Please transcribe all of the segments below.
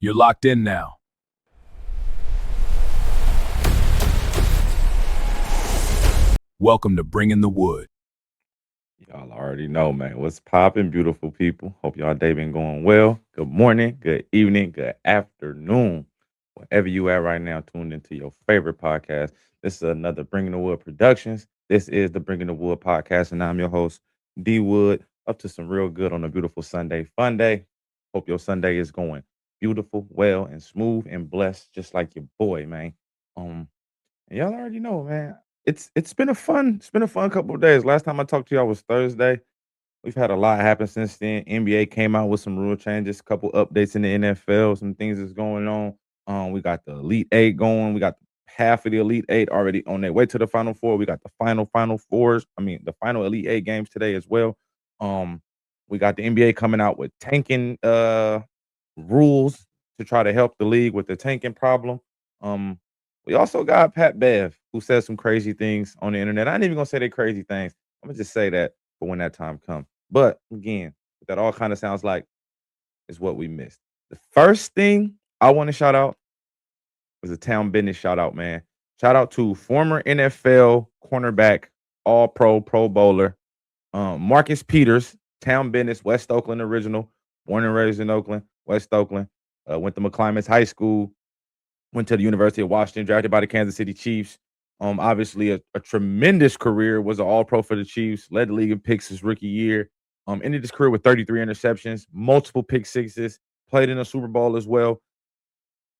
You're locked in now. Welcome to Bringing the Wood. Y'all already know, man. What's popping, beautiful people? Hope y'all day been going well. Good morning, good evening, good afternoon. Wherever you at right now, tuned into your favorite podcast. This is another Bringing the Wood Productions. This is the Bringing the Wood podcast, and I'm your host, D Wood. Up to some real good on a beautiful Sunday fun day. Hope your Sunday is going beautiful, well, and smooth and blessed, just like your boy, man. And y'all already know, man. It's been a fun couple of days. Last time I talked to y'all was Thursday. We've had a lot happen since then. NBA came out with some rule changes, a couple updates in the NFL, some things that's going on. We got the Elite Eight going. We got half of the Elite Eight already on their way to the Final Four. We got the Final Fours. I mean, the final Elite Eight games today as well. Um, we got the NBA coming out with tanking rules to try to help the league with the tanking problem. Um, we also got Pat Bev, who says some crazy things on the internet. I ain't even gonna say they crazy things. I'm gonna just say that for when that time comes. But again, what that all kind of sounds like is what we missed. The first thing I want to shout out was a town business shout out, man. Shout out to former NFL cornerback, all pro bowler, Marcus Peters, town business, West Oakland original, born and raised in Oakland, West Oakland. Went to McClymonds High School, went to the University of Washington, drafted by the Kansas City Chiefs. Obviously a tremendous career, was an all pro for the Chiefs, led the league in picks his rookie year. Ended his career with 33 interceptions, multiple pick sixes, played in a Super Bowl as well.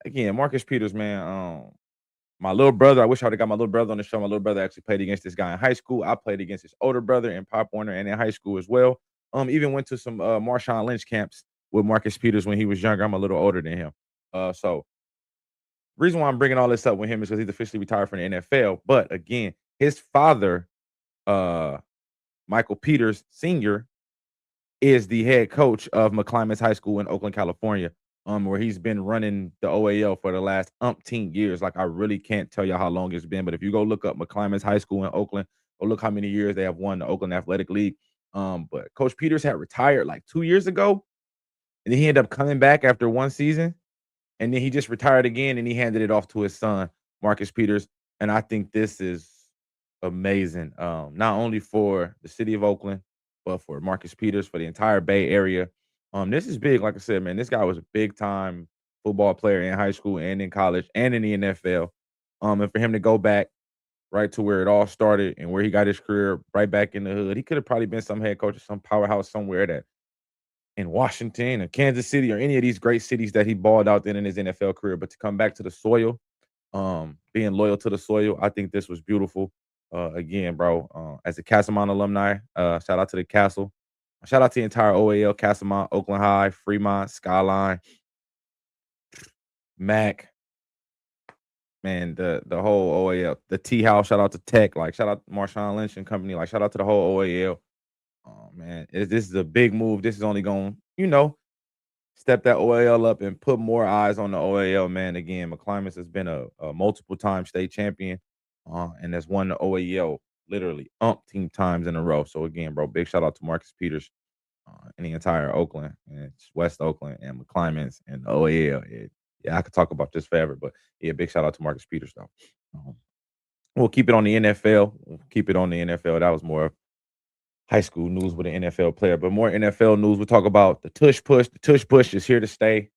Again, Marcus Peters, man. My little brother, I wish I would have got my little brother on the show. My little brother actually played against this guy in high school. I played against his older brother in Pop Warner and in high school as well. Even went to some Marshawn Lynch camps with Marcus Peters when he was younger. I'm a little older than him. So reason why I'm bringing all this up with him is because he's officially retired from the NFL. But again, his father, uh, Michael Peters Sr., is the head coach of McClymonds High School in Oakland, California, where he's been running the OAL for the last umpteen years. Like, I really can't tell you how long it's been, but if you go look up McClymonds High School in Oakland, go look how many years they have won the Oakland Athletic League. But Coach Peters had retired like 2 years ago, and then he ended up coming back after one season, and then he just retired again, and he handed it off to his son, Marcus Peters. And I think this is amazing, not only for the city of Oakland, but for Marcus Peters, for the entire Bay Area. This is big. Like I said, man, this guy was a big time football player in high school and in college and in the NFL. And for him to go back right to where it all started and where he got his career right back in the hood, he could have probably been some head coach of some powerhouse somewhere that in Washington or Kansas City or any of these great cities that he balled out in his NFL career. But to come back to the soil, being loyal to the soil, I think this was beautiful. Again, bro, as a Castlemont alumni, shout out to the Castle. Shout out to the entire OAL, Castlemont, Oakland High, Fremont, Skyline, Mac, man, the whole OAL, the T House. Shout out to Tech, like shout out to Marshawn Lynch and company, like shout out to the whole OAL. Oh man, this is a big move. This is only going, step that OAL up and put more eyes on the OAL, man. Again, McClymonds has been a multiple time state champion, and has won the OAL literally umpteen times in a row. So again, bro, big shout out to Marcus Peters and the entire Oakland and West Oakland and McClymonds and the OAL. Yeah, I could talk about this forever, but yeah, big shout out to Marcus Peters though. Um, we'll keep it on the NFL. We'll keep it on the NFL. That was more high school news with an NFL player, but more NFL news. We'll talk about the tush push. The tush push is here to stay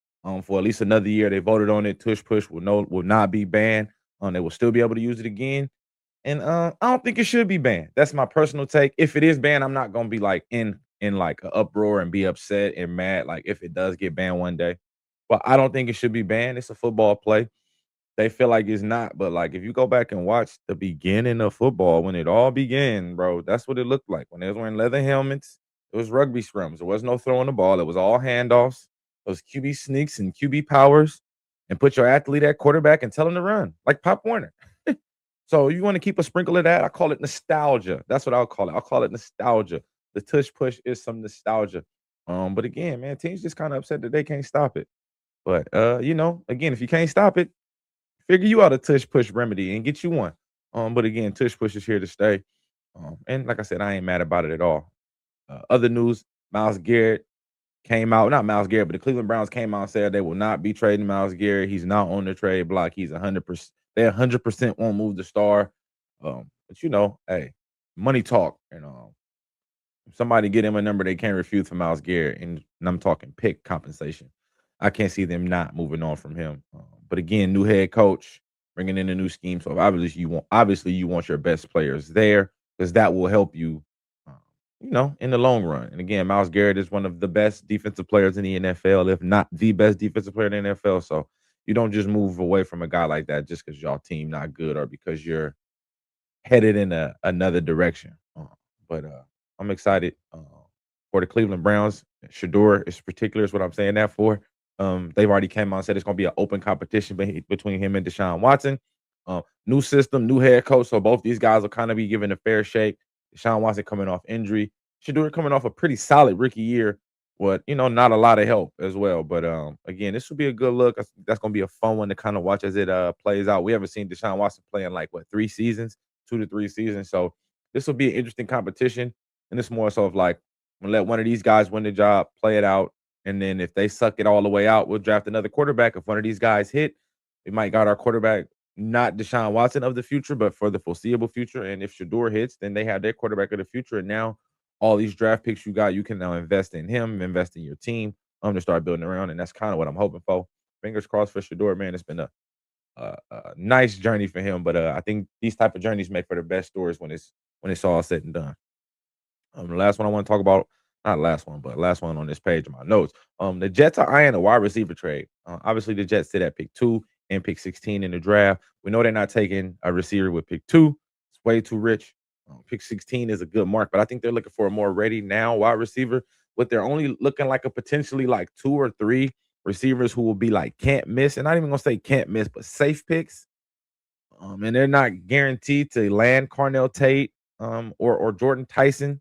for at least another year. They voted on it. Tush push will not be banned. They will still be able to use it again. And I don't think it should be banned. That's my personal take. If it is banned, I'm not gonna be like in like an uproar and be upset and mad. Like if it does get banned one day, but I don't think it should be banned. It's a football play. They feel like it's not, but like if you go back and watch the beginning of football when it all began, bro, that's what it looked like. When they was wearing leather helmets, it was rugby scrums. There was no throwing the ball. It was all handoffs. Those QB sneaks and QB powers, and put your athlete at quarterback and tell him to run like Pop Warner. So you want to keep a sprinkle of that? I call it nostalgia. That's what I'll call it. I'll call it nostalgia. The tush push is some nostalgia. But again, man, teams just kind of upset that they can't stop it. But again, if you can't stop it, figure you out a tush push remedy and get you one. But again, tush push is here to stay. And like I said, I ain't mad about it at all. Other news: Miles Garrett came out, not Myles Garrett, but the Cleveland Browns came out and said they will not be trading Myles Garrett. He's not on the trade block. He's 100%. They 100% won't move the star. But hey, money talk, and if somebody get him a number they can't refuse from Myles Garrett, and I'm talking pick compensation. I can't see them not moving on from him. But again, new head coach, bringing in a new scheme. So obviously you want your best players there because that will help you, in the long run. And again, Myles Garrett is one of the best defensive players in the NFL, if not the best defensive player in the NFL. So you don't just move away from a guy like that just because y'all team not good or because you're headed in another direction. But I'm excited for the Cleveland Browns. Shador is particular is what I'm saying that for. They've already came out and said it's going to be an open competition between him and Deshaun Watson. New system, new head coach, so both these guys will kind of be given a fair shake. Deshaun Watson coming off injury, Shador coming off a pretty solid rookie year. But not a lot of help as well. But again, this will be a good look. That's going to be a fun one to kind of watch as it plays out. We haven't seen Deshaun Watson play in like 3 seasons, 2 to 3 seasons. So this will be an interesting competition. And it's more so of like, I'm gonna let one of these guys win the job, play it out, and then if they suck it all the way out, we'll draft another quarterback. If one of these guys hit, we might got our quarterback, not Deshaun Watson of the future, but for the foreseeable future. And if Shador hits, then they have their quarterback of the future. And now all these draft picks you got, you can now invest in him, invest in your team, to start building around. And that's kind of what I'm hoping for. Fingers crossed for Shador, man. It's been a nice journey for him, but I think these type of journeys make for the best stories when it's all said and done. The last one I want to talk about, not last one, but last one on this page of my notes. The Jets are eyeing a wide receiver trade. Obviously, the Jets sit at pick 2 and pick 16 in the draft. We know they're not taking a receiver with pick 2. It's way too rich. Pick 16 is a good mark, but I think they're looking for a more ready now wide receiver. But they're only looking like a potentially like 2 or 3 receivers who will be like can't miss, and not even gonna say can't miss, but safe picks. And they're not guaranteed to land Carnell Tate or Jordan Tyson.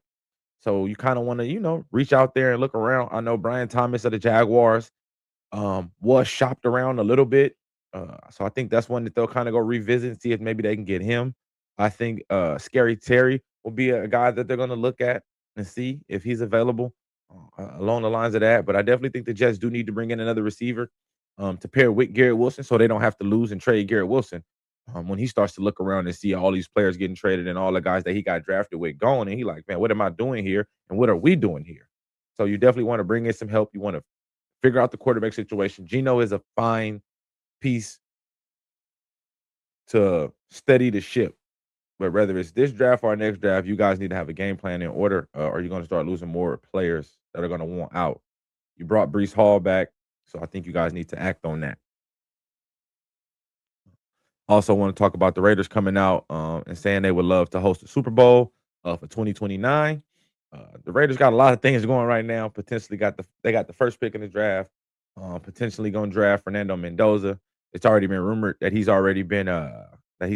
So you kind of want to, reach out there and look around. I know Brian Thomas of the Jaguars was shopped around a little bit. So I think that's one that they'll kind of go revisit and see if maybe they can get him. I think Scary Terry will be a guy that they're going to look at and see if he's available along the lines of that. But I definitely think the Jets do need to bring in another receiver to pair with Garrett Wilson so they don't have to lose and trade Garrett Wilson. When he starts to look around and see all these players getting traded and all the guys that he got drafted with going, and he like, man, what am I doing here? And what are we doing here? So you definitely want to bring in some help. You want to figure out the quarterback situation. Geno is a fine piece to steady the ship. But whether it's this draft or our next draft, you guys need to have a game plan in order, or you're going to start losing more players that are going to want out. You brought Brees Hall back, so I think you guys need to act on that. Also, want to talk about the Raiders coming out and saying they would love to host a Super Bowl for 2029. The Raiders got a lot of things going right now. Potentially they got the first pick in the draft. Potentially going to draft Fernando Mendoza. It's already been rumored that he's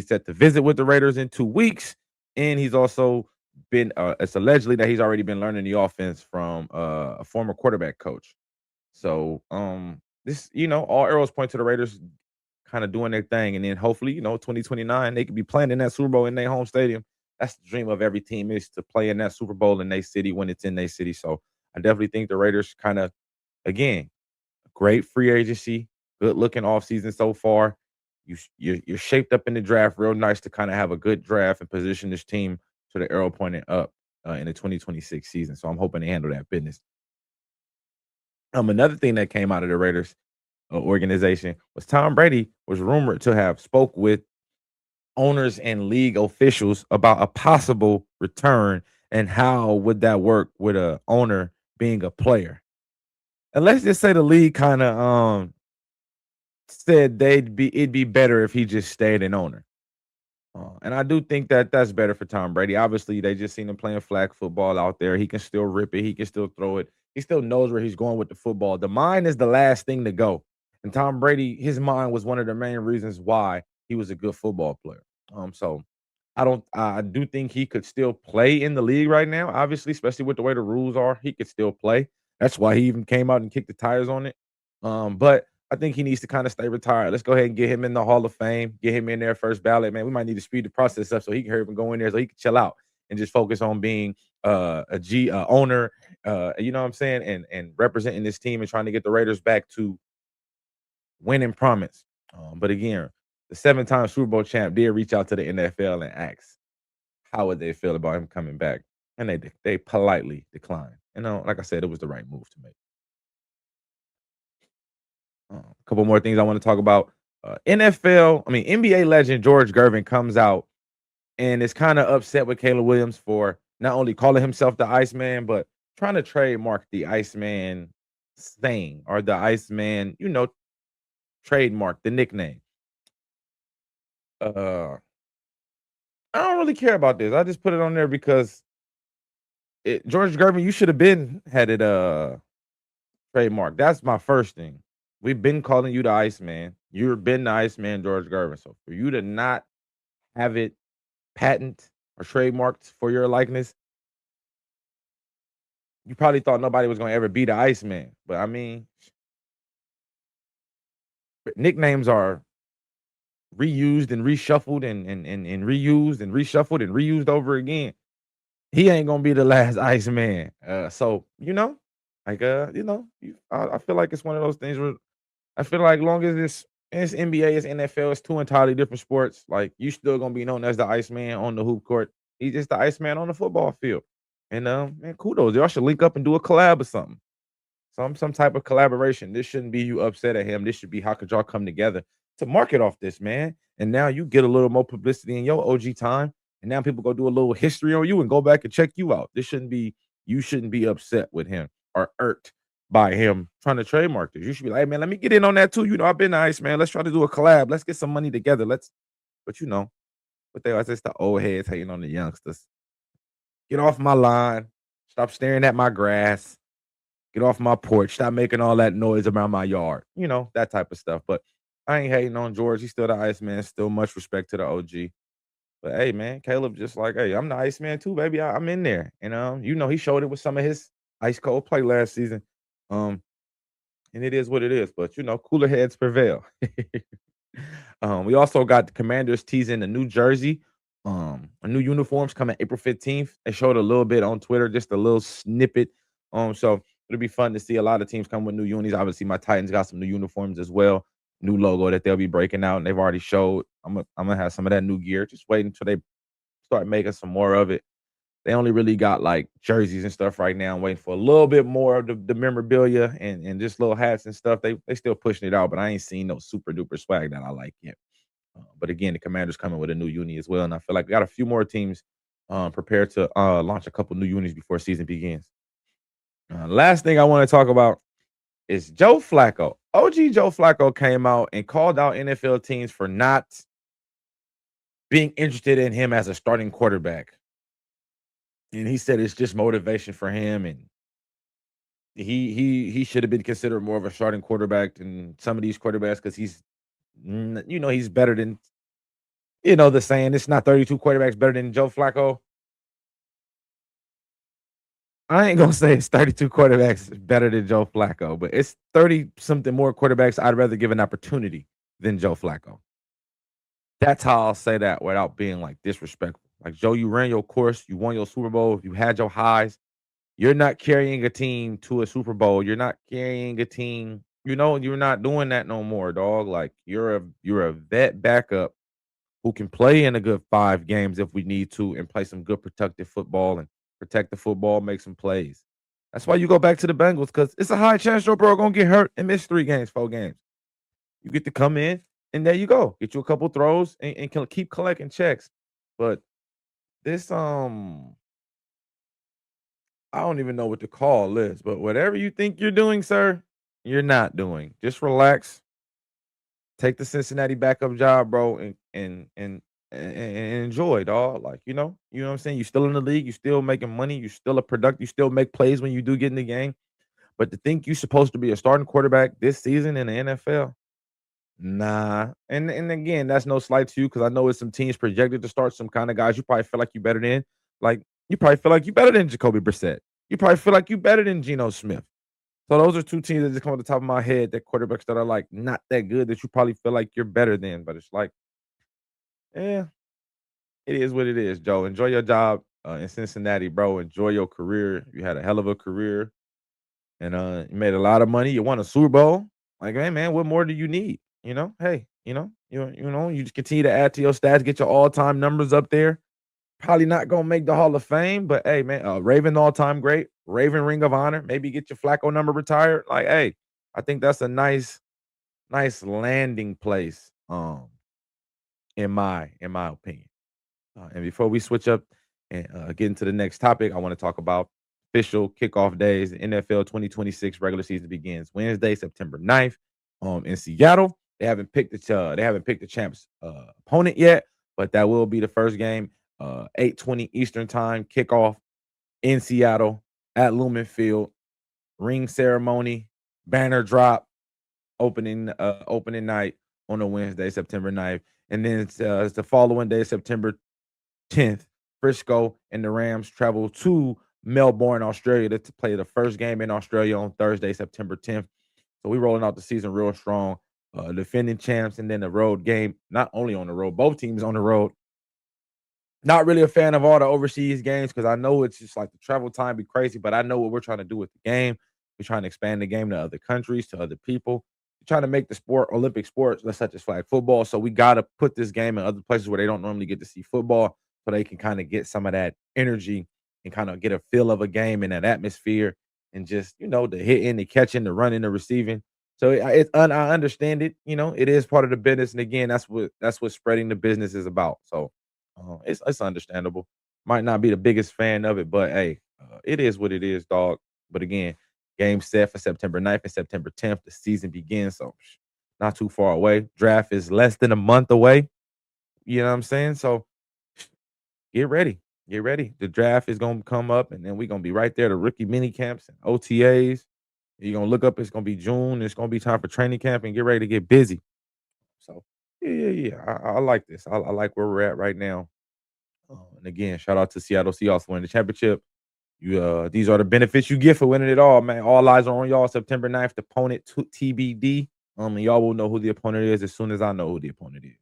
set to visit with the Raiders in 2 weeks, and he's also been. It's allegedly that he's already been learning the offense from a former quarterback coach. So this, all arrows point to the Raiders kind of doing their thing, and then hopefully, 2029 they could be playing in that Super Bowl in their home stadium. That's the dream of every team, is to play in that Super Bowl in their city when it's in their city. So I definitely think the Raiders kind of, again, great free agency, good looking offseason so far. You're shaped up in the draft real nice to kind of have a good draft and position this team to the arrow pointing up in the 2026 season. So I'm hoping to handle that business. Another thing that came out of the Raiders organization was Tom Brady was rumored to have spoke with owners and league officials about a possible return and how would that work with a owner being a player. And let's just say the league kind of said it'd be better if he just stayed an owner. And I do think that that's better for Tom Brady. Obviously, they just seen him playing flag football out there. He can still rip it. He can still throw it. He still knows where he's going with the football. The mind is the last thing to go. And Tom Brady, his mind was one of the main reasons why he was a good football player. So I do think he could still play in the league right now. Obviously, especially with the way the rules are, he could still play. That's why he even came out and kicked the tires on it. But I think he needs to kind of stay retired. Let's go ahead and get him in the Hall of Fame, get him in there first ballot. Man, we might need to speed the process up so he can hurry up and go in there so he can chill out and just focus on being owner You know what I'm saying? And representing this team and trying to get the Raiders back to winning promise. But again, the 7-time Super Bowl champ did reach out to the NFL and ask how would they feel about him coming back, and they politely declined. Like I said, it was the right move to make. A couple more things I want to talk about. NBA legend George Gervin comes out and is kind of upset with Caleb Williams for not only calling himself the Iceman, but trying to trademark the Iceman saying or the Iceman, trademark the nickname. I don't really care about this. I just put it on there because George Gervin, you should have been had it trademark. That's my first thing. We've been calling you the Iceman. You've been the Iceman, George Gervin. So for you to not have it patent or trademarked for your likeness, you probably thought nobody was going to ever be the Iceman. But I mean, nicknames are reused and reshuffled and reused and reshuffled and reused over again. He ain't gonna be the last Iceman. So I feel like it's one of those things where I feel like long as it's NBA, it's NFL, it's two entirely different sports. Like you still gonna be known as the Iceman on the hoop court. He's just the Iceman on the football field. And man, kudos. Y'all should link up and do a collab or something. Some type of collaboration. This shouldn't be you upset at him. This should be how could y'all come together to market off this, man. And now you get a little more publicity in your OG time. And now people go do a little history on you and go back and check you out. You shouldn't be upset with him or irked by him trying to trademark this. You should be like, hey, man, let me get in on that too. I've been nice, man. Let's try to do a collab. Let's get some money together. But it's the old heads hating on the youngsters. Get off my line. Stop staring at my grass. Get off my porch. Stop making all that noise around my yard. That type of stuff. But I ain't hating on George. He's still the Iceman. Still much respect to the OG. But hey, man, Caleb just like, hey, I'm the Iceman too, baby. I'm in there. And he showed it with some of his ice cold play last season. And it is what it is. But cooler heads prevail. We also got the Commanders teasing a new jersey, a new uniforms coming April 15th. They showed a little bit on Twitter, just a little snippet. So it'll be fun to see a lot of teams come with new unis. Obviously, my Titans got some new uniforms as well, new logo that they'll be breaking out, and they've already showed. I'm gonna have some of that new gear. Just waiting until they start making some more of it. They only really got like jerseys and stuff right now. I'm waiting for a little bit more of the memorabilia and just little hats and stuff. They still pushing it out, but I ain't seen no super duper swag that I like yet. But again, the Commanders coming with a new uni as well, and I feel like we got a few more teams prepared to launch a couple new unis before season begins. Last thing I want to talk about is Joe Flacco. OG Joe Flacco came out and called out NFL teams for not being interested in him as a starting quarterback. And he said it's just motivation for him, and he should have been considered more of a starting quarterback than some of these quarterbacks because he's better than the saying. It's not 32 quarterbacks better than Joe Flacco. I ain't gonna say it's 32 quarterbacks better than Joe Flacco, but it's 30 something more quarterbacks I'd rather give an opportunity than Joe Flacco. That's how I'll say that without being like disrespectful. Like Joe, you ran your course, you won your Super Bowl, you had your highs. You're not carrying a team to a Super Bowl. You're not carrying a team. You're not doing that no more, dog. Like you're a vet backup who can play in a good 5 games if we need to and play some good protective football and protect the football, make some plays. That's why you go back to the Bengals because it's a high chance Joe Burrow gonna get hurt and miss 3 games, 4 games. You get to come in and there you go. Get you a couple throws and can keep collecting checks. But this I don't even know what to call this, but whatever you think you're doing, sir, you're not doing. Just relax. Take the Cincinnati backup job, bro, and enjoy, dog. Like, you know what I'm saying? You still in the league, you still making money, you still a product, you still make plays when you do get in the game. But to think you're supposed to be a starting quarterback this season in the NFL, nah. And again, that's no slight to you because I know it's some teams projected to start some kind of guys you probably feel like you better than. Like, you probably feel like you better than Jacoby Brissett. You probably feel like you better than Geno Smith. So those are 2 teams that just come off the top of my head that quarterbacks that are like not that good that you probably feel like you're better than. But it's like, yeah, it is what it is, Joe. Enjoy your job. in Cincinnati, bro. Enjoy your career. You had a hell of a career, and you made a lot of money. You won a Super Bowl. Like, hey, man, what more do you need? Hey, you just continue to add to your stats, get your all-time numbers up there. Probably not gonna make the Hall of Fame, but hey, man, Raven all-time great, Raven Ring of Honor. Maybe get your Flacco number retired. Like, hey, I think that's a nice landing place. In my opinion. And before we switch up and get into the next topic, I want to talk about official kickoff days. The NFL 2026 regular season begins Wednesday, September 9th, in Seattle. They haven't picked the champs opponent yet, but that will be the first game. 8:20 Eastern time kickoff in Seattle at Lumen Field. Ring ceremony, banner drop, opening night on a Wednesday, September 9th. And then it's the following day, September 10th, Frisco and the Rams travel to Melbourne, Australia to play the first game in Australia on Thursday, September 10th. So we rolling out the season real strong. Defending champs, and then the road game, not only on the road, both teams on the road. Not really a fan of all the overseas games because I know it's just like the travel time be crazy, but I know what we're trying to do with the game. We're trying to expand the game to other countries, to other people. We're trying to make the sport Olympic sports, such as flag football. So we got to put this game in other places where they don't normally get to see football, so they can kind of get some of that energy and kind of get a feel of a game and that atmosphere, and just the hitting, the catching, the running, the receiving. So I understand it. It is part of the business, and again, that's what spreading the business is about. So it's understandable. Might not be the biggest fan of it, but hey, it is what it is, dog. But again, game set for September 9th and September 10th. The season begins, so not too far away. Draft is less than a month away. You know what I'm saying? So get ready. Get ready. The draft is gonna come up, and then we're gonna be right there. The rookie mini camps and OTAs. You're gonna look up, it's gonna be June. It's gonna be time for training camp and get ready to get busy. So yeah. I like this. I like where we're at right now. And again, shout out to Seattle Seahawks winning the championship. These are the benefits you get for winning it all, man. All eyes are on y'all. September 9th, the opponent TBD. And y'all will know who the opponent is as soon as I know who the opponent is.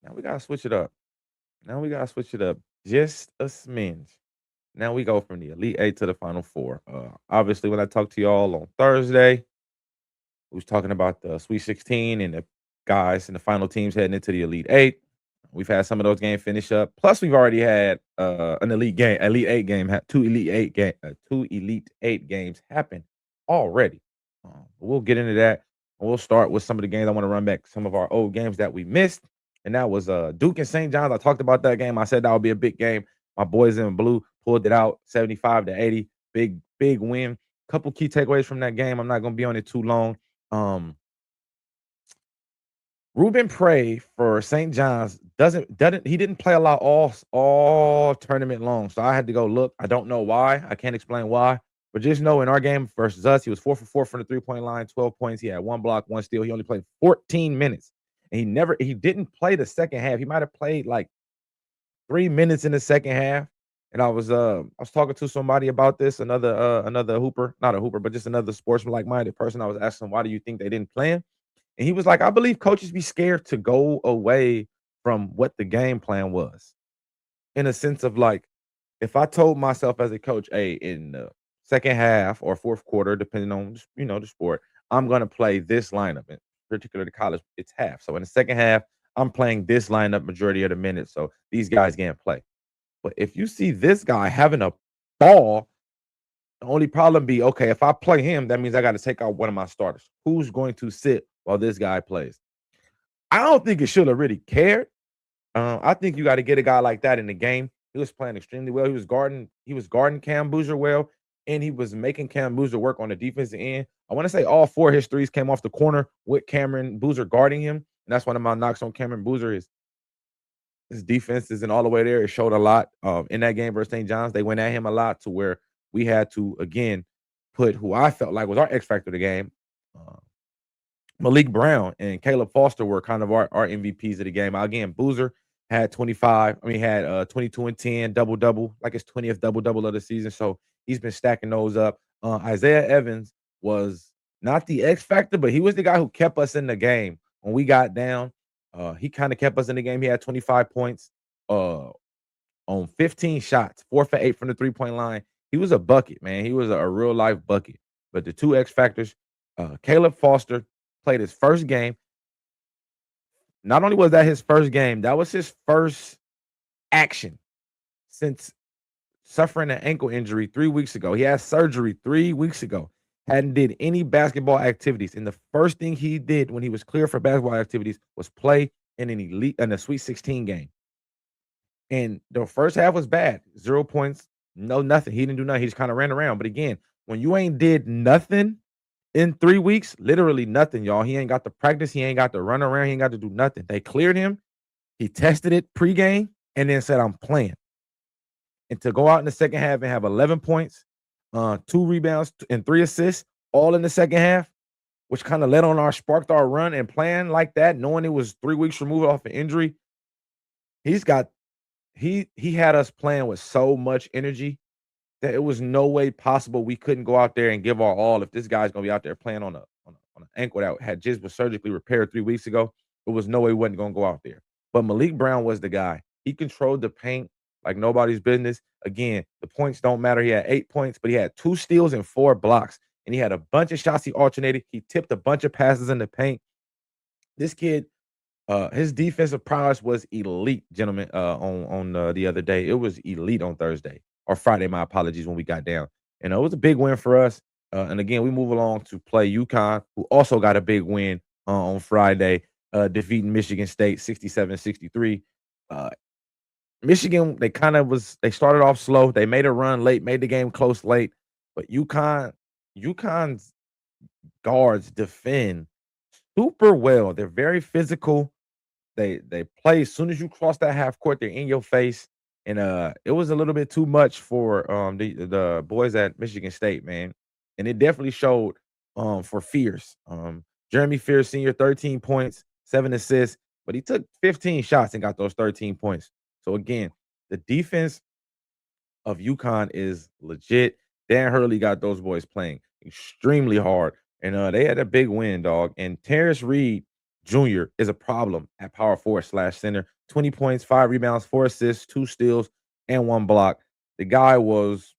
Now we gotta switch it up. Just a smidge. Now we go from the Elite Eight to the Final Four. Obviously, when I talked to y'all on Thursday, we was talking about the Sweet 16 and the guys and the final teams heading into the Elite Eight. We've had some of those games finish up. Plus, we've already had an Elite Eight game, two Elite Eight games happen already. We'll get into that. We'll start with some of the games. I want to run back some of our old games that we missed, and that was Duke and St. John's. I talked about that game. I said that would be a big game. My boys in blue pulled it out, 75-80. Big win. Couple key takeaways from that game. I'm not going to be on it too long. Ruben Prey for St. John's didn't play a lot all tournament long. So I had to go look. I don't know why. I can't explain why. But just know in our game versus us, he was 4 for 4 from the 3-point line, 12 points. He had 1 block, 1 steal. He only played 14 minutes. And he didn't play the second half. He might have played like 3 minutes in the second half. And I was talking to somebody about this, another hooper, not a hooper, but just another sportsman minded person. I was asking, why do you think they didn't play him? And he was like, I believe coaches be scared to go away from what the game plan was. In a sense of like, if I told myself as a coach, hey, in the second half or fourth quarter, depending on the sport, I'm gonna play this lineup, in particular the college, it's half. So in the second half, I'm playing this lineup majority of the minutes. So these guys can't play. But if you see this guy having a ball, the only problem be, okay, if I play him, that means I got to take out one of my starters. Who's going to sit while this guy plays? I don't think it should have really cared. I think you got to get a guy like that in the game. He was playing extremely well. He was guarding Cam Boozer well, and he was making Cam Boozer work on the defensive end. I want to say all 4 of his threes came off the corner with Cameron Boozer guarding him. And that's one of my knocks on Cameron Boozer is his defense isn't all the way there. It showed a lot in that game versus St. John's. They went at him a lot to where we had to, again, put who I felt like was our X factor of the game. Malik Brown and Caleb Foster were kind of our MVPs of the game. Again, Boozer had 25. I mean, had 22 and 10 double, like his 20th double of the season. So he's been stacking those up. Isaiah Evans was not the X factor, but he was the guy who kept us in the game when we got down. He kind of kept us in the game. He had 25 points on 15 shots, 4 for 8 from the 3-point line. He was a bucket, man. He was a real life bucket. But the two X factors, Caleb Foster played his first game. Not only was that his first game, that was his first action since suffering an ankle injury 3 weeks ago. He had surgery 3 weeks ago. Hadn't did any basketball activities. And the first thing he did when he was clear for basketball activities was play in a Sweet 16 game. And the first half was bad. 0 points, no nothing. He didn't do nothing. He just kind of ran around. But again, when you ain't did nothing in 3 weeks, literally nothing, y'all. He ain't got the practice. He ain't got to run around. He ain't got to do nothing. They cleared him. He tested it pregame and then said, I'm playing. And to go out in the second half and have 11 points, 2 rebounds, and 3 assists, all in the second half, which kind of sparked our run and playing like that, knowing it was 3 weeks removed off an injury. He had us playing with so much energy that it was no way possible we couldn't go out there and give our all if this guy's gonna be out there playing on an ankle that was surgically repaired 3 weeks ago. There was no way he wasn't gonna go out there. But Malik Brown was the guy. He controlled the paint like nobody's business. Again, the points don't matter. He had 8 points, but he had 2 steals and 4 blocks, and he had a bunch of shots he alternated. He tipped a bunch of passes in the paint. This kid, his defensive prowess was elite, gentlemen. On the other day, it was elite on Thursday or Friday. My apologies when we got down, and it was a big win for us. And again, we move along to play UConn, who also got a big win on Friday, defeating Michigan State 67-63. Michigan, they started off slow. They made a run late, made the game close late, but UConn's guards defend super well. They're very physical. They play as soon as you cross that half court, they're in your face. And it was a little bit too much for the boys at Michigan State, man. And it definitely showed for Fierce. Jeremy Fierce Sr., 13 points, 7 assists, but he took 15 shots and got those 13 points. So again, the defense of UConn is legit. Dan Hurley got those boys playing extremely hard. And they had a big win, dog. And Terrence Reed Jr. is a problem at power forward/center. 20 points, 5 rebounds, 4 assists, 2 steals, and 1 block. The guy was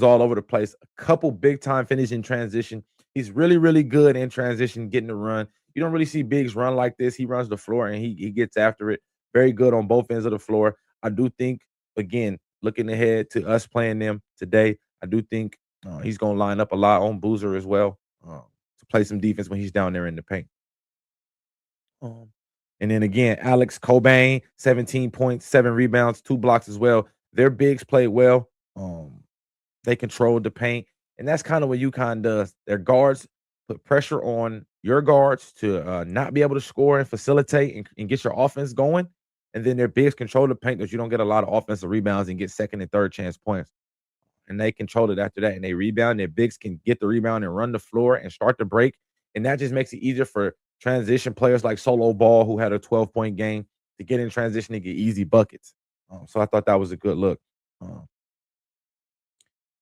all over the place. A couple big time finishes in transition. He's really, really good in transition, getting the run. You don't really see bigs run like this. He runs the floor and he gets after it. Very good on both ends of the floor. I do think, again, looking ahead to us playing them today, I do think he's going to line up a lot on Boozer as well to play some defense when he's down there in the paint. And then again, Alex Cobain, 17 points, 7 rebounds, 2 blocks as well. Their bigs played well. They controlled the paint. And that's kind of what UConn does. Their guards put pressure on your guards to not be able to score and facilitate and get your offense going. And then their bigs control the paint because you don't get a lot of offensive rebounds and get second and third chance points. And they control it after that. And they rebound. Their bigs can get the rebound and run the floor and start the break. And that just makes it easier for transition players like Solo Ball, who had a 12-point game, to get in transition and get easy buckets. So I thought that was a good look. And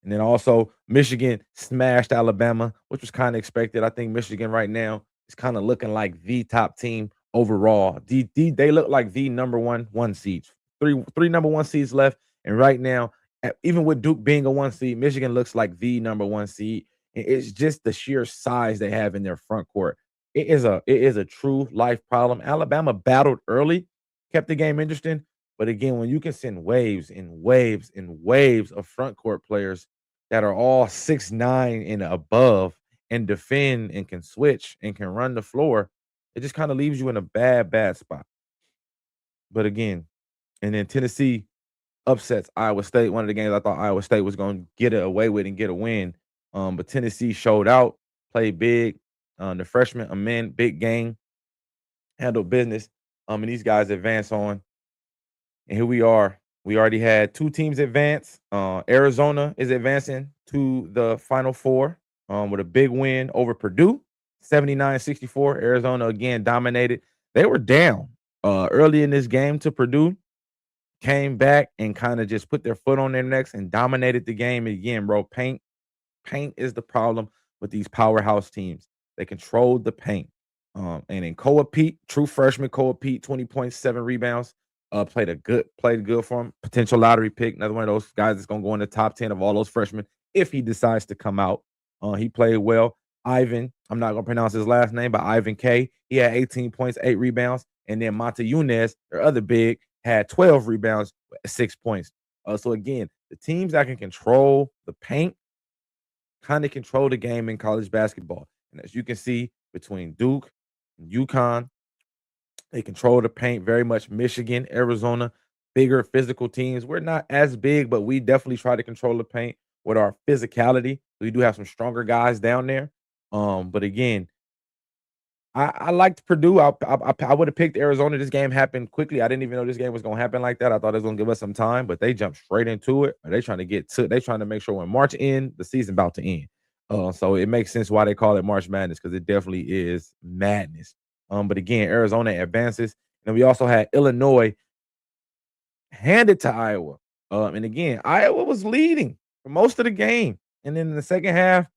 then also Michigan smashed Alabama, which was kind of expected. I think Michigan right now is kind of looking like the top team overall. They look like the number one seeds. Three number 1 seeds left. And right now, even with Duke being a 1 seed, Michigan looks like the number 1 seed. And it's just the sheer size they have in their front court. It is a true life problem. Alabama battled early, kept the game interesting. But again, when you can send waves and waves and waves of front court players that are all 6'9" and above and defend and can switch and can run the floor, it just kind of leaves you in a bad spot. But again, and then Tennessee upsets Iowa State. One of the games I thought Iowa State was going to get it away with and get a win. But Tennessee showed out, played big. The freshman, Amen, big game, handled business. And these guys advance on. And here we are. We already had 2 teams advance. Arizona is advancing to the Final Four with a big win over Purdue, 79-64. Arizona, again, dominated. They were down early in this game to Purdue, came back and kind of just put their foot on their necks and dominated the game again, bro. Paint is the problem with these powerhouse teams. They controlled the paint. And then Koa Pete, true freshman Koa Pete, 20.7 rebounds. Played good for him. Potential lottery pick. Another one of those guys that's gonna go in the top 10 of all those freshmen if he decides to come out. He played well. Ivan, I'm not gonna pronounce his last name, but Ivan K. He had 18 points, 8 rebounds, and then Monte Yunez, their other big, had 12 rebounds, 6 points. So again, the teams that can control the paint kind of control the game in college basketball. And as you can see between Duke and UConn, they control the paint very much. Michigan, Arizona, bigger physical teams. We're not as big, but we definitely try to control the paint with our physicality. We do have some stronger guys down there. But again, I liked Purdue. I would have picked Arizona. This game happened quickly. I didn't even know this game was going to happen like that. I thought it was going to give us some time, but they jumped straight into it. They trying to they trying to make sure when March end, the season about to end. So it makes sense why they call it March Madness because it definitely is madness. But again, Arizona advances, and we also had Illinois handed to Iowa. And again, Iowa was leading for most of the game. And then in the second half,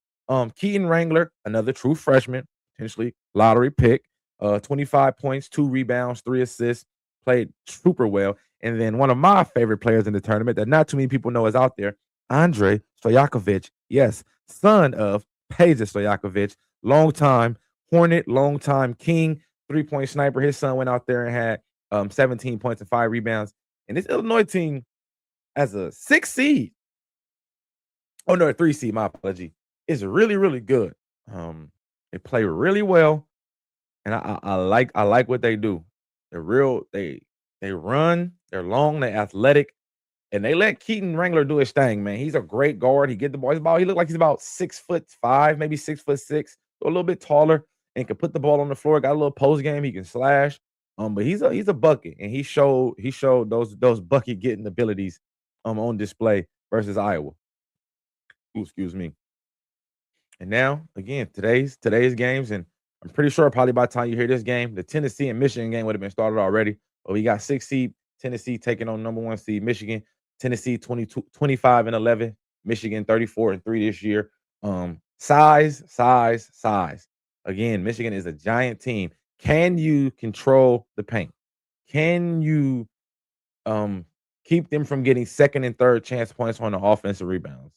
Keaton Wrangler, another true freshman, potentially lottery pick, 25 points, 2 rebounds, 3 assists, played super well. And then one of my favorite players in the tournament that not too many people know is out there, Andre Stojakovic. Yes, son of Peja Stojakovic, longtime Hornet, longtime King, 3-point sniper. His son went out there and had 17 points and 5 rebounds. And this Illinois team, as a 6 seed, oh no, a 3 seed, my apology, is really, really good. They play really well, and I like what they do. They're real. They run. They're long. They're athletic, and they let Keaton Wrangler do his thing. Man, he's a great guard. He get the ball. He looked like he's about 6'5", maybe 6'6", so a little bit taller, and can put the ball on the floor. Got a little post game. He can slash. But he's a bucket, and he showed those bucket getting abilities on display versus Iowa. Ooh, excuse me. And now, again, today's games, and I'm pretty sure probably by the time you hear this game, the Tennessee and Michigan game would have been started already. But we got 6 seed Tennessee taking on number 1 seed Michigan. Tennessee 25-11, Michigan 34-3 this year. Size. Again, Michigan is a giant team. Can you control the paint? Can you keep them from getting second and third chance points on the offensive rebounds?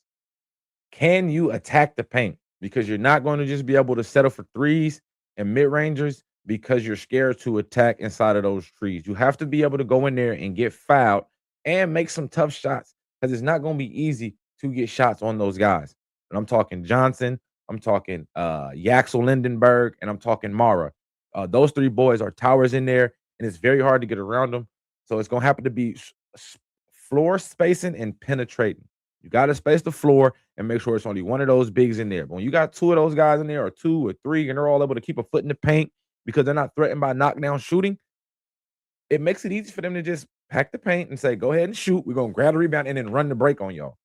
Can you attack the paint? Because you're not going to just be able to settle for threes and mid rangers because you're scared to attack inside of those trees. You have to be able to go in there and get fouled and make some tough shots because it's not going to be easy to get shots on those guys. And I'm talking Johnson, I'm talking Yaxel Lindenberg, and I'm talking Mara. Those 3 boys are towers in there, and it's very hard to get around them. So it's going to happen to be floor spacing and penetrating. You got to space the floor and make sure it's only one of those bigs in there. But when you got 2 of those guys in there, or 2 or 3, and they're all able to keep a foot in the paint because they're not threatened by knockdown shooting, it makes it easy for them to just pack the paint and say, "Go ahead and shoot. We're gonna grab the rebound and then run the break on y'all."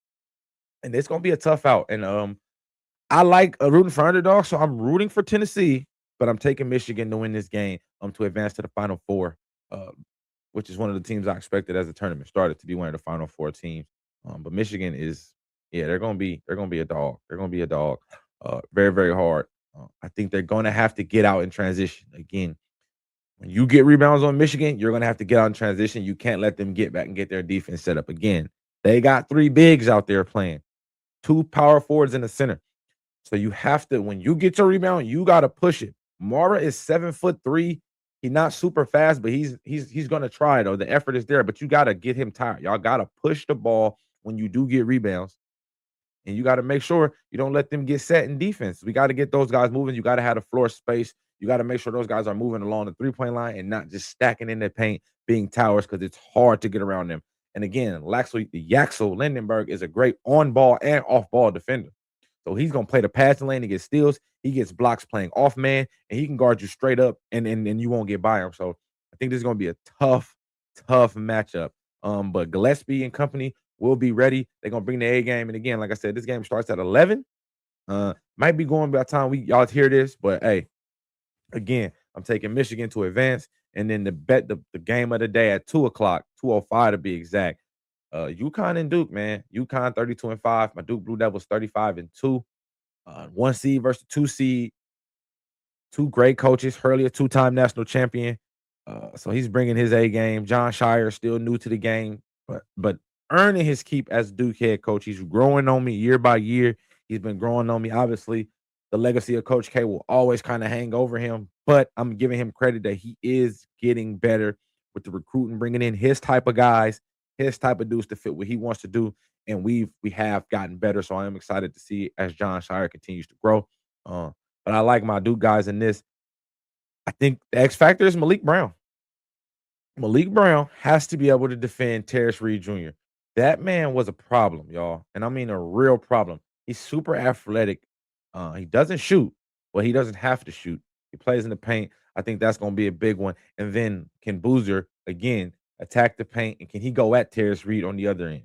And it's gonna be a tough out. And I like rooting for underdogs, so I'm rooting for Tennessee, but I'm taking Michigan to win this game to advance to the Final Four, uh, which is one of the teams I expected as the tournament started to be one of the Final Four teams. But Michigan is, yeah, they're gonna be a dog. They're gonna be a dog. Very, very hard. I think they're gonna have to get out in transition again. When you get rebounds on Michigan, you're gonna have to get out in transition. You can't let them get back and get their defense set up again. They got 3 bigs out there playing, 2 power forwards in the center. So you have to, when you get your rebound, you got to push it. Mara is 7'3". He's not super fast, but he's gonna try though. The effort is there, but you got to get him tired. Y'all got to push the ball when you do get rebounds, and you got to make sure you don't let them get set in defense. We got to get those guys moving. You got to have the floor space. You got to make sure those guys are moving along the 3-point line and not just stacking in the paint, being towers, because it's hard to get around them. And again, Yaxel Lindenberg is a great on-ball and off-ball defender. So he's gonna play the passing lane and get steals. He gets blocks playing off man, and he can guard you straight up, and you won't get by him. So I think this is gonna be a tough matchup. But Gillespie and company will be ready. They're gonna bring the A game. And again, like I said, this game starts at 11. Might be going by the time y'all hear this, but hey, again, I'm taking Michigan to advance, and then the game of the day at 2:00, 2:05 to be exact. UConn and Duke, man. UConn 32-5. My Duke Blue Devils 35-2. 1 seed versus 2 seed. Two great coaches. Hurley, a two-time national champion. So he's bringing his A game. John Shire still new to the game, but earning his keep as Duke head coach. He's growing on me year by year. He's been growing on me. Obviously, the legacy of Coach K will always kind of hang over him, but I'm giving him credit that he is getting better with the recruiting, bringing in his type of guys, his type of dudes to fit what he wants to do, and we have gotten better. So I am excited to see as John Shire continues to grow. But I like my Duke guys in this. I think the X factor is Malik Brown. Malik Brown has to be able to defend Terrence Reed Jr. That man was a problem, y'all, and I mean a real problem. He's super athletic. He doesn't shoot, well, he doesn't have to shoot. He plays in the paint. I think that's going to be a big one. And then can Boozer again attack the paint, and can he go at Terrence Reed on the other end?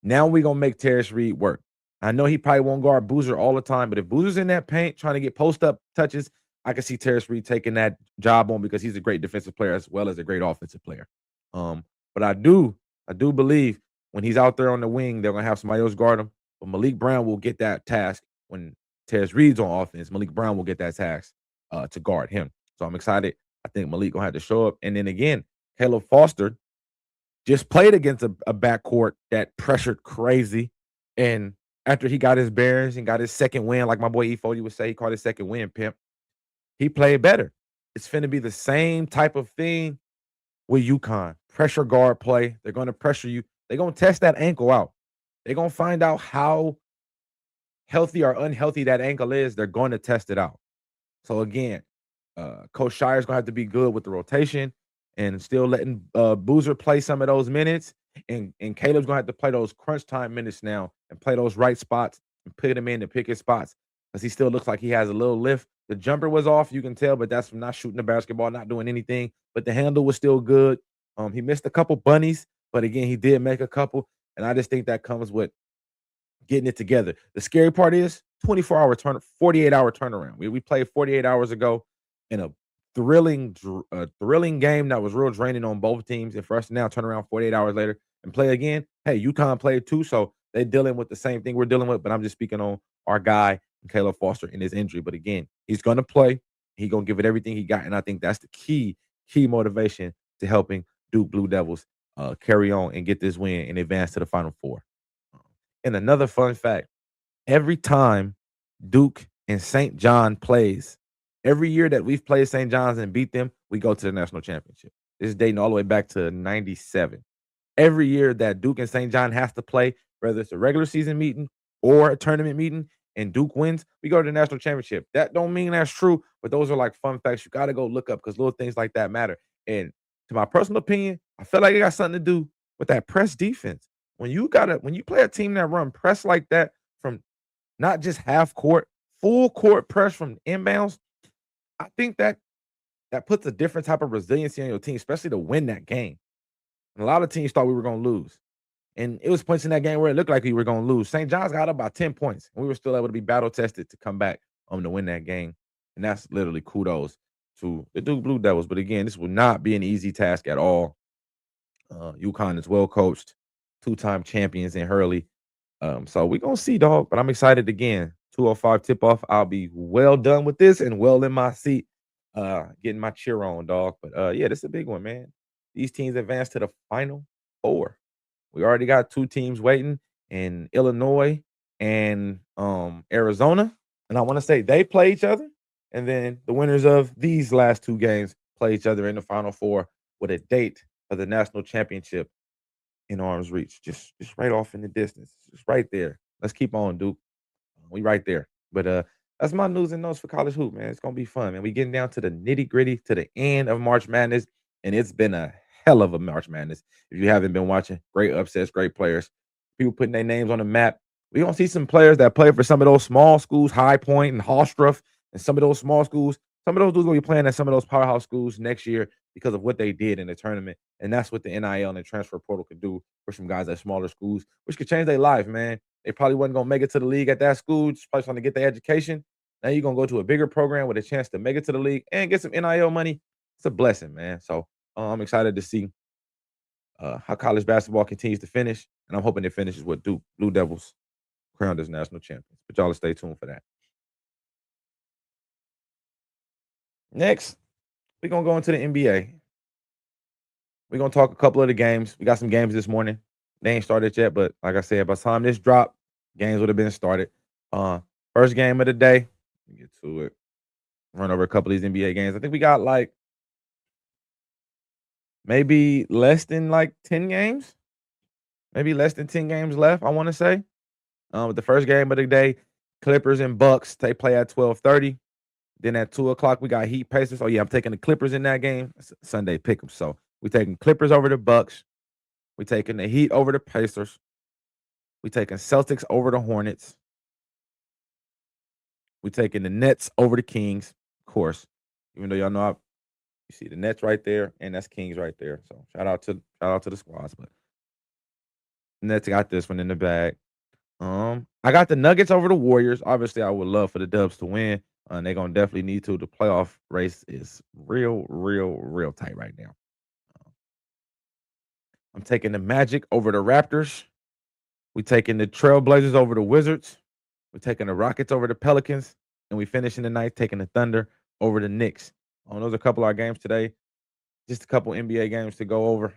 Now we're gonna make Terrence Reed work. I know he probably won't guard Boozer all the time, but if Boozer's in that paint trying to get post up touches, I can see Terrence Reed taking that job on because he's a great defensive player as well as a great offensive player. But I do believe when he's out there on the wing, they're gonna have somebody else guard him. But Malik Brown will get that task when Terrence Reed's on offense. Malik Brown will get that task to guard him. So I'm excited. I think Malik gonna have to show up. And then again, Caleb Foster just played against a backcourt that pressured crazy. And after he got his bearings and got his second win, like my boy Ep.14 would say, he called his second win, pimp. He played better. It's finna be the same type of thing with UConn. Pressure guard play. They're gonna pressure you. They're gonna test that ankle out. They're gonna find out how healthy or unhealthy that ankle is. They're going to test it out. So again, Coach Shire's gonna have to be good with the rotation and still letting Boozer play some of those minutes. And Caleb's gonna have to play those crunch time minutes now and play those right spots and put him in to pick his spots because he still looks like he has a little lift. The jumper was off, you can tell, but that's from not shooting the basketball, not doing anything. But the handle was still good. He missed a couple bunnies, but again, he did make a couple. And I just think that comes with getting it together. The scary part is 24-hour 48-hour turnaround. We played 48 hours ago in a thrilling game that was real draining on both teams. And for us to now turn around 48 hours later and play again, hey, UConn played too, so they're dealing with the same thing we're dealing with. But I'm just speaking on our guy, Caleb Foster, in his injury. But again, he's going to play. He's going to give it everything he got. And I think that's the key motivation to helping Duke Blue Devils carry on and get this win and advance to the Final Four. And another fun fact, every time Duke and St. John plays, every year that we've played St. John's and beat them, we go to the national championship. This is dating all the way back to 97. Every year that Duke and St. John has to play, whether it's a regular season meeting or a tournament meeting, and Duke wins, we go to the national championship. That don't mean that's true, but those are like fun facts you got to go look up because little things like that matter. And to my personal opinion, I feel like it got something to do with that press defense. When you play a team that run press like that from not just half court, full court press from inbounds, I think that puts a different type of resiliency on your team, especially to win that game. And a lot of teams thought we were going to lose. And it was points in that game where it looked like we were going to lose. St. John's got up by 10 points, and we were still able to be battle tested to come back to win that game. And that's literally kudos to the Duke Blue Devils. But again, this will not be an easy task at all. UConn is well coached, two-time champions in Hurley. So we're going to see, dog. But I'm excited again. 2:05 tip-off. I'll be well done with this and well in my seat, getting my cheer on, dog. But yeah, this is a big one, man. These teams advance to the Final Four. We already got two teams waiting in Illinois and Arizona. And I want to say they play each other. And then the winners of these last two games play each other in the Final Four with a date for the national championship in arm's reach. Just right off in the distance. Just right there. Let's keep on, Duke. We right there. But that's my news and notes for college hoop, man. It's gonna be fun, man. We getting down to the nitty-gritty, to the end of March Madness, and it's been a hell of a March Madness. If you haven't been watching, great upsets, great players, people putting their names on the map. We're gonna see some players that play for some of those small schools, High Point and Hallstruff, and some of those small schools. Some of those dudes gonna be playing at some of those powerhouse schools next year because of what they did in the tournament. And that's what the NIL and the transfer portal could do for some guys at smaller schools, which could change their life, man. They probably wasn't gonna make it to the league at that school, just probably trying to get their education. Now you're gonna go to a bigger program with a chance to make it to the league and get some NIL money. It's a blessing, man. So I'm excited to see how college basketball continues to finish, and I'm hoping it finishes with Duke Blue Devils crowned as national champions. But y'all stay tuned for that. Next, we're gonna go into the NBA. We're gonna talk a couple of the games. We got some games this morning. They ain't started yet, but like I said, by the time this drop, games would have been started. First game of the day. Let me get to it. Run over a couple of these NBA games. I think we got like maybe less than like 10 games. Maybe less than 10 games left, I want to say. With the first game of the day, Clippers and Bucks. They play at 12:30. Then at 2:00, we got Heat Pacers. Oh, yeah, I'm taking the Clippers in that game. Sunday pick 'em. So we're taking Clippers over the Bucks. We're taking the Heat over the Pacers. We're taking Celtics over the Hornets. We're taking the Nets over the Kings, of course. Even though y'all know you see the Nets right there, and that's Kings right there. So shout out to the squads, but Nets got this one in the bag. I got the Nuggets over the Warriors. Obviously, I would love for the Dubs to win. They're gonna definitely need to. The playoff race is real tight right now. I'm taking the Magic over the Raptors. We taking the Trailblazers over the Wizards. We're taking the Rockets over the Pelicans, and we finishing the night taking the Thunder over the Knicks. Those are a couple of our games today. Just a couple NBA games to go over.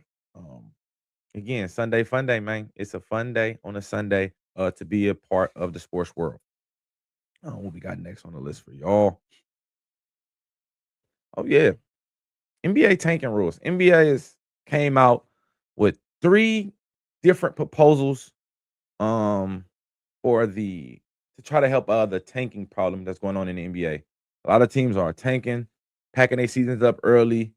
Again, Sunday fun day, man. It's a fun day on a Sunday to be a part of the sports world. What we got next on the list for y'all? Oh yeah, NBA tanking rules. NBA came out with 3 different proposals for to try to help the tanking problem that's going on in the NBA. A lot of teams are tanking, packing their seasons up early,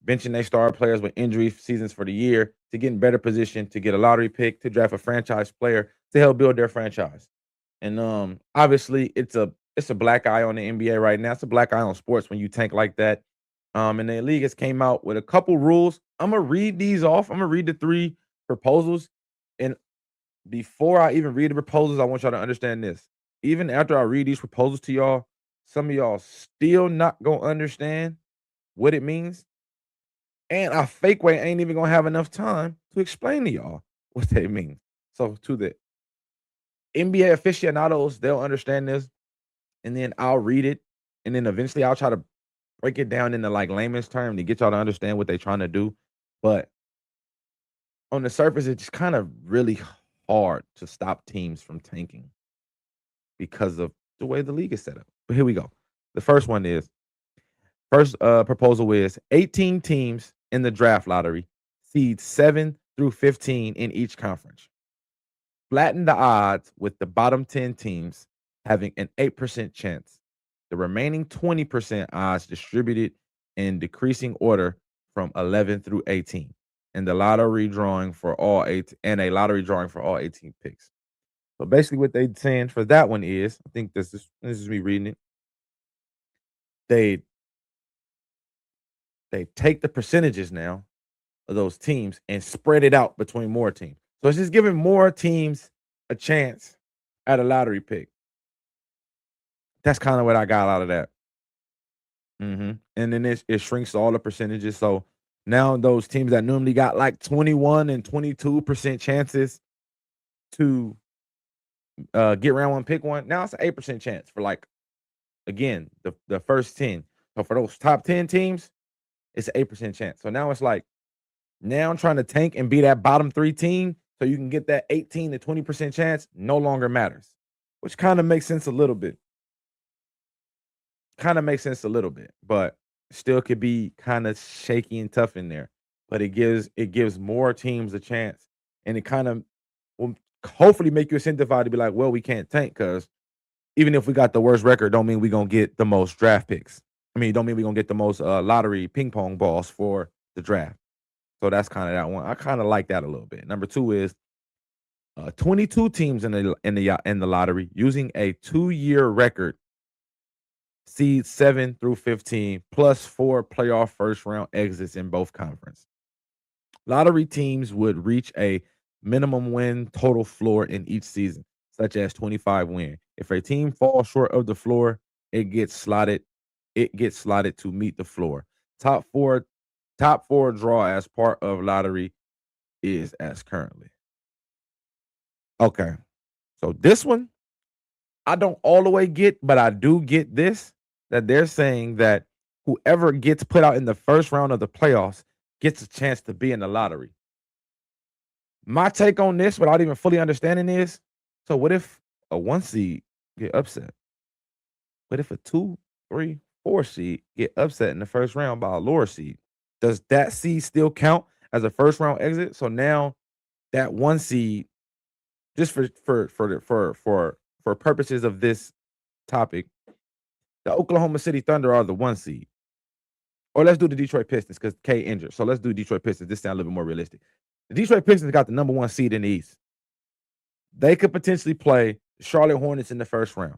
benching their star players with injury seasons for the year to get in better position to get a lottery pick to draft a franchise player to help build their franchise. And obviously it's a black eye on the NBA right now. It's a black eye on sports when you tank like that. And the league has came out with a couple rules. I'm gonna read these off. I'm gonna read the 3 proposals. And before I even read the proposals, I want y'all to understand this. Even after I read these proposals to y'all, some of y'all still not gonna understand what it means. And I fake way ain't even gonna have enough time to explain to y'all what they mean. So to the NBA aficionados, they'll understand this, and then I'll read it, and then eventually I'll try to break it down into like layman's term to get y'all to understand what they're trying to do. But on the surface, it's just kind of really hard to stop teams from tanking because of the way the league is set up. But here we go. The first proposal is 18 teams in the draft lottery, seeds 7 through 15 in each conference. Flatten the odds with the bottom 10 teams having an 8% chance. The remaining 20% odds distributed in decreasing order from 11 through 18. And the lottery drawing for all 8 and a lottery drawing for all 18 picks. So basically what they saying for that one is, I think this is me reading it. They take the percentages now of those teams and spread it out between more teams. So it's just giving more teams a chance at a lottery pick. That's kind of what I got out of that. And then it shrinks all the percentages. So now those teams that normally got like 21 and 22% chances to get round one, pick one, now it's an 8% chance for like, again, the first 10. So for those top 10 teams, it's an 8% chance. So now it's like, now I'm trying to tank and be that bottom 3 team so you can get that 18 to 20% chance no longer matters, which kind of makes sense a little bit. But still could be kind of shaky and tough in there. But it gives more teams a chance, and it kind of will hopefully make you incentivized to be like, well, we can't tank because even if we got the worst record, don't mean we're gonna get the most draft picks. I mean, don't mean we're gonna get the most lottery ping pong balls for the draft. So that's kind of that one. I kind of like that a little bit. Number 2 is 22 teams in the lottery using a 2-year record, seeds 7 through 15, plus 4 playoff first round exits in both conference. Lottery teams would reach a minimum win total floor in each season, such as 25 win. If a team falls short of the floor, it gets slotted to meet the floor. Top four draw as part of lottery is as currently. Okay. So this one I don't all the way get, but I do get this, that they're saying that whoever gets put out in the first round of the playoffs gets a chance to be in the lottery. My take on this, without even fully understanding, is so what if a 1 seed get upset? What if a 2, 3, 4 seed get upset in the first round by a lower seed? Does that seed still count as a first round exit? So now that 1 seed, just for purposes of this topic, the Oklahoma City Thunder are the 1 seed. Or let's do the Detroit Pistons because K injured. So let's do Detroit Pistons. This sounds a little bit more realistic. The Detroit Pistons got the number 1 seed in the East. They could potentially play Charlotte Hornets in the first round,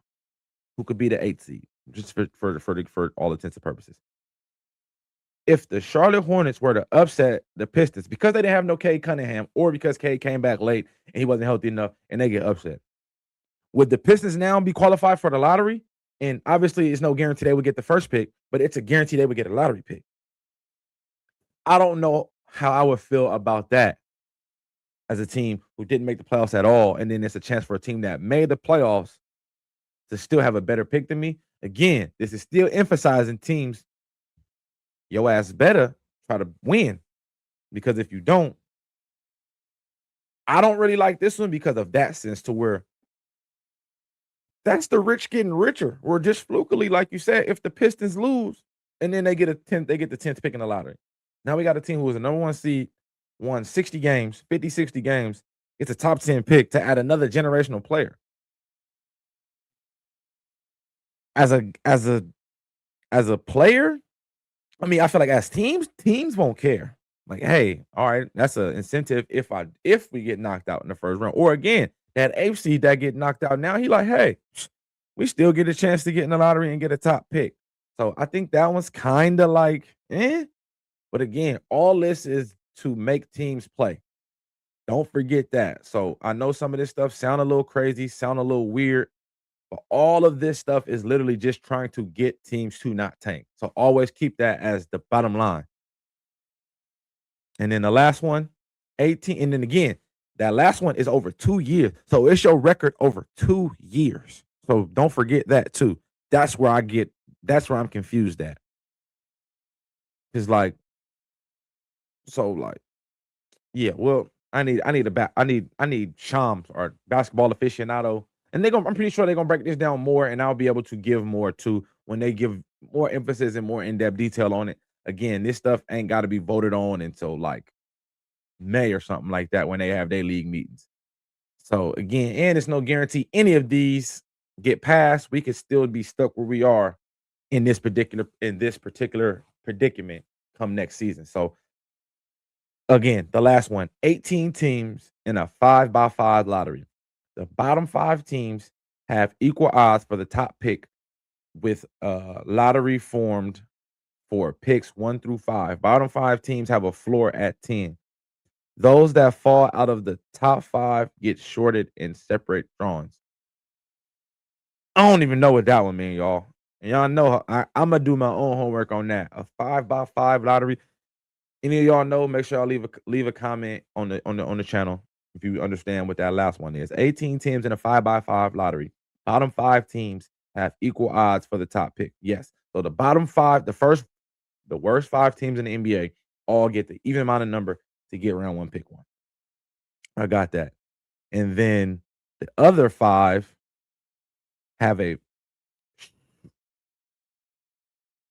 who could be the 8th seed, just for all intents and purposes. If the Charlotte Hornets were to upset the Pistons because they didn't have no Cade Cunningham or because Cade came back late and he wasn't healthy enough and they get upset, would the Pistons now be qualified for the lottery? And obviously, it's no guarantee they would get the first pick, but it's a guarantee they would get a lottery pick. I don't know how I would feel about that as a team who didn't make the playoffs at all, and then it's a chance for a team that made the playoffs to still have a better pick than me. Again, this is still emphasizing teams, your ass better try to win, because if you don't, I don't really like this one because of that sense to where that's the rich getting richer, or just flukily, like you said, if the Pistons lose and then they get the 10th pick in the lottery. Now we got a team who was a number 1 seed, won 60 games, 50, 60 games. It's a top 10 pick to add another generational player. As a player, I mean, I feel like as teams won't care. Like, hey, all right, that's an incentive if we get knocked out in the first round. Or again, that 8th seed that get knocked out now, he like, hey, we still get a chance to get in the lottery and get a top pick. So I think that one's kind of like, But again, all this is to make teams play. Don't forget that. So I know some of this stuff sound a little crazy, sound a little weird, but all of this stuff is literally just trying to get teams to not tank. So always keep that as the bottom line. And then the last one, 18. And then again, that last one is over 2 years. So it's your record over 2 years. So don't forget that too. That's where I'm confused at. It's like, yeah, well, I need Shams or basketball aficionado. And I'm pretty sure they're gonna break this down more, and I'll be able to give more to when they give more emphasis and more in-depth detail on it. Again, this stuff ain't got to be voted on until like May or something like that when they have their league meetings. So again, and it's no guarantee any of these get passed. We could still be stuck where we are in this particular predicament come next season. So again, the last one, 18 teams in a 5x5 lottery. The bottom 5 teams have equal odds for the top pick with lottery formed for picks 1 through 5. Bottom 5 teams have a floor at 10. Those that fall out of the top 5 get shorted in separate drawings. I don't even know what that one means, y'all. And y'all know I'm gonna do my own homework on that. A 5x5 lottery. Any of y'all know? Make sure y'all leave a comment on the channel if you understand what that last one is. 18 teams in a 5x5 lottery. Bottom 5 teams have equal odds for the top pick. Yes. So the bottom 5, the worst 5 teams in the NBA all get the even amount of number to get round 1, pick 1. I got that. And then the other 5 the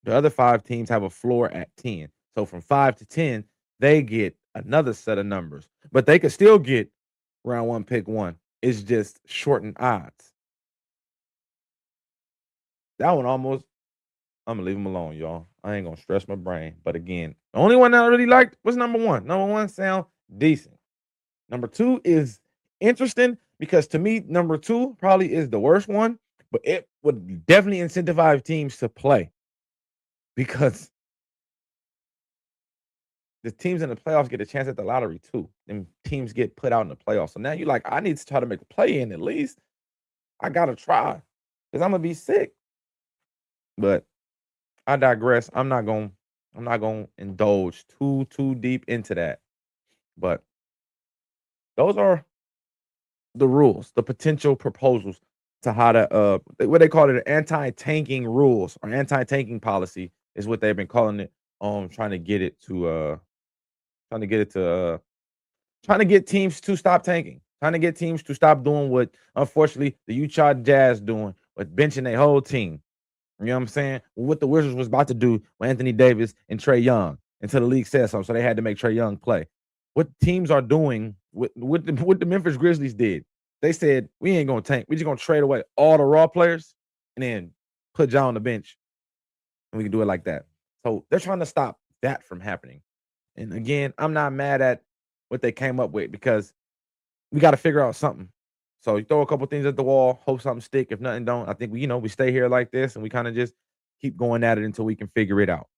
other 5 teams have a floor at 10. So from 5 to 10, they get another set of numbers, but they could still get round 1, pick 1. It's just shortened odds. That one I'm gonna leave them alone, y'all. I ain't gonna stress my brain. But again, the only one that I really liked was number 1. Number 1 sound decent. Number 2 is interesting because to me, number 2 probably is the worst one, but it would definitely incentivize teams to play because the teams in the playoffs get a chance at the lottery too. And teams get put out in the playoffs. So now you're like, I need to try to make a play in at least. I gotta try because I'm gonna be sick. But I digress. I'm not gonna indulge too deep into that. But those are the rules, the potential proposals to how to what they call it, an anti-tanking rules or anti-tanking policy is what they've been calling it. Trying to get teams to stop tanking, trying to get teams to stop doing what, unfortunately, the Utah Jazz doing with benching their whole team. You know what I'm saying? What the Wizards was about to do with Anthony Davis and Trae Young until the league said so. So they had to make Trae Young play. What teams are doing, what the Memphis Grizzlies did, they said, we ain't going to tank. We just going to trade away all the raw players and then put Ja on the bench. And we can do it like that. So they're trying to stop that from happening. And again, I'm not mad at what they came up with because we got to figure out something. So you throw a couple things at the wall, hope something stick. If nothing don't, I think we stay here like this and we kind of just keep going at it until we can figure it out.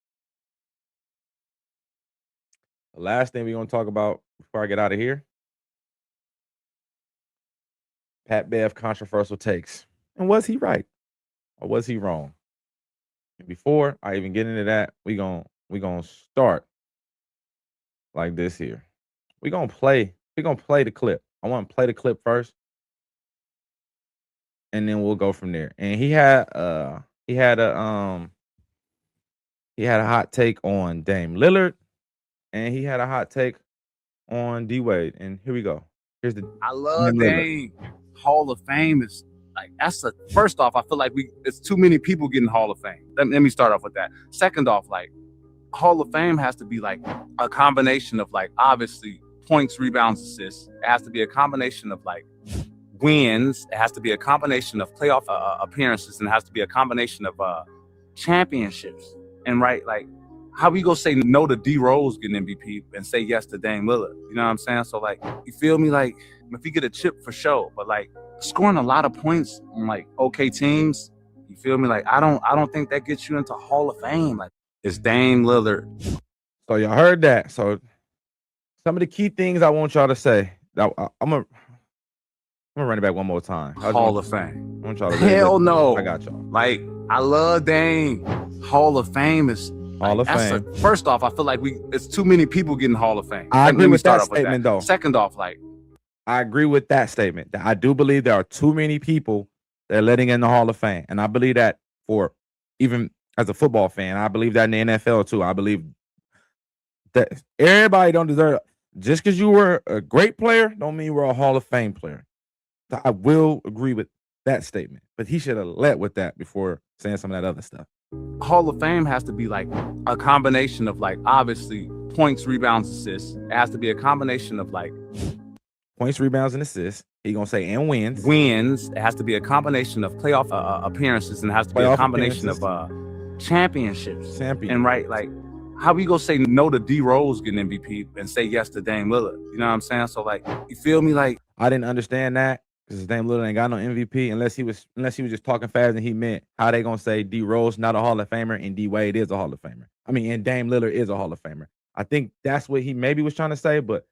The last thing we're going to talk about before I get out of here, Pat Bev controversial takes. And was he right or was he wrong? And before I even get into that, we gonna start like this here. We're gonna play the clip. I want to play the clip first. And then we'll go from there. And he had a hot take on Dame Lillard, and he had a hot take on D Wade. And here we go. Here's the I love Dame. Hall of Fame is like first off, I feel like it's too many people getting Hall of Fame. Let me start off with that. Second off, like Hall of Fame has to be like a combination of like obviously points, rebounds, assists. It has to be a combination of like wins. It has to be a combination of playoff appearances, and it has to be a combination of championships. And right, like how we gonna say no to D Rose getting MVP and say yes to Dame Lillard? You know what I'm saying? So like, you feel me? Like if he get a chip for sure, but like scoring a lot of points on like okay teams, you feel me? Like I don't think that gets you into Hall of Fame. Like it's Dame Lillard. So y'all heard that. So some of the key things I want y'all to say. I'm gonna run it back one more time. Hall of Fame. I want y'all to Hell no. I got y'all. Like I love Dame. Hall of Fame is Hall of Fame. First off, I feel like it's too many people getting Hall of Fame. I agree with that statement, though. Second off, like I agree with that statement. I do believe there are too many people that are letting in the Hall of Fame, and I believe that for even as a football fan, I believe that in the NFL too. I believe that everybody don't deserve. Just because you were a great player, don't mean you were a Hall of Fame player. I will agree with that statement, but he should have led with that before saying some of that other stuff. Hall of Fame has to be like a combination of like obviously points, rebounds, assists. It has to be a combination of like points, rebounds, and assists. He gonna say and wins. Wins. It has to be a combination of playoff appearances, and it has to be a combination of championships. And right, like how we gonna say no to D Rose getting MVP and say yes to Dame Lillard? You know what I'm saying? So like, you feel me? Like I didn't understand that. Because Dame Lillard ain't got no MVP unless he was just talking fast and he meant how they gonna say D Rose not a Hall of Famer and D Wade is a Hall of Famer. I mean, and Dame Lillard is a Hall of Famer. I think that's what he maybe was trying to say, but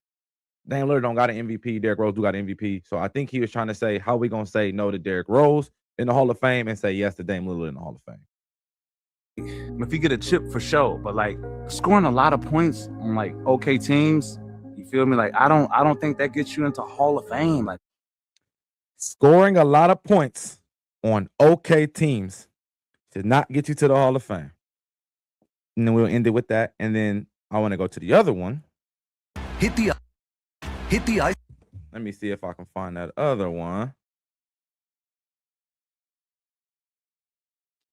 Dame Lillard don't got an MVP. Derrick Rose do got an MVP. So I think he was trying to say how we gonna say no to Derrick Rose in the Hall of Fame and say yes to Dame Lillard in the Hall of Fame. If you get a chip for sure, but like scoring a lot of points on like okay teams, you feel me? Like I don't think that gets you into Hall of Fame. Like scoring a lot of points on okay teams did not get you to the Hall of Fame. And then we'll end it with that. And then I want to go to the other one. Hit the ice. Let me see if I can find that other one.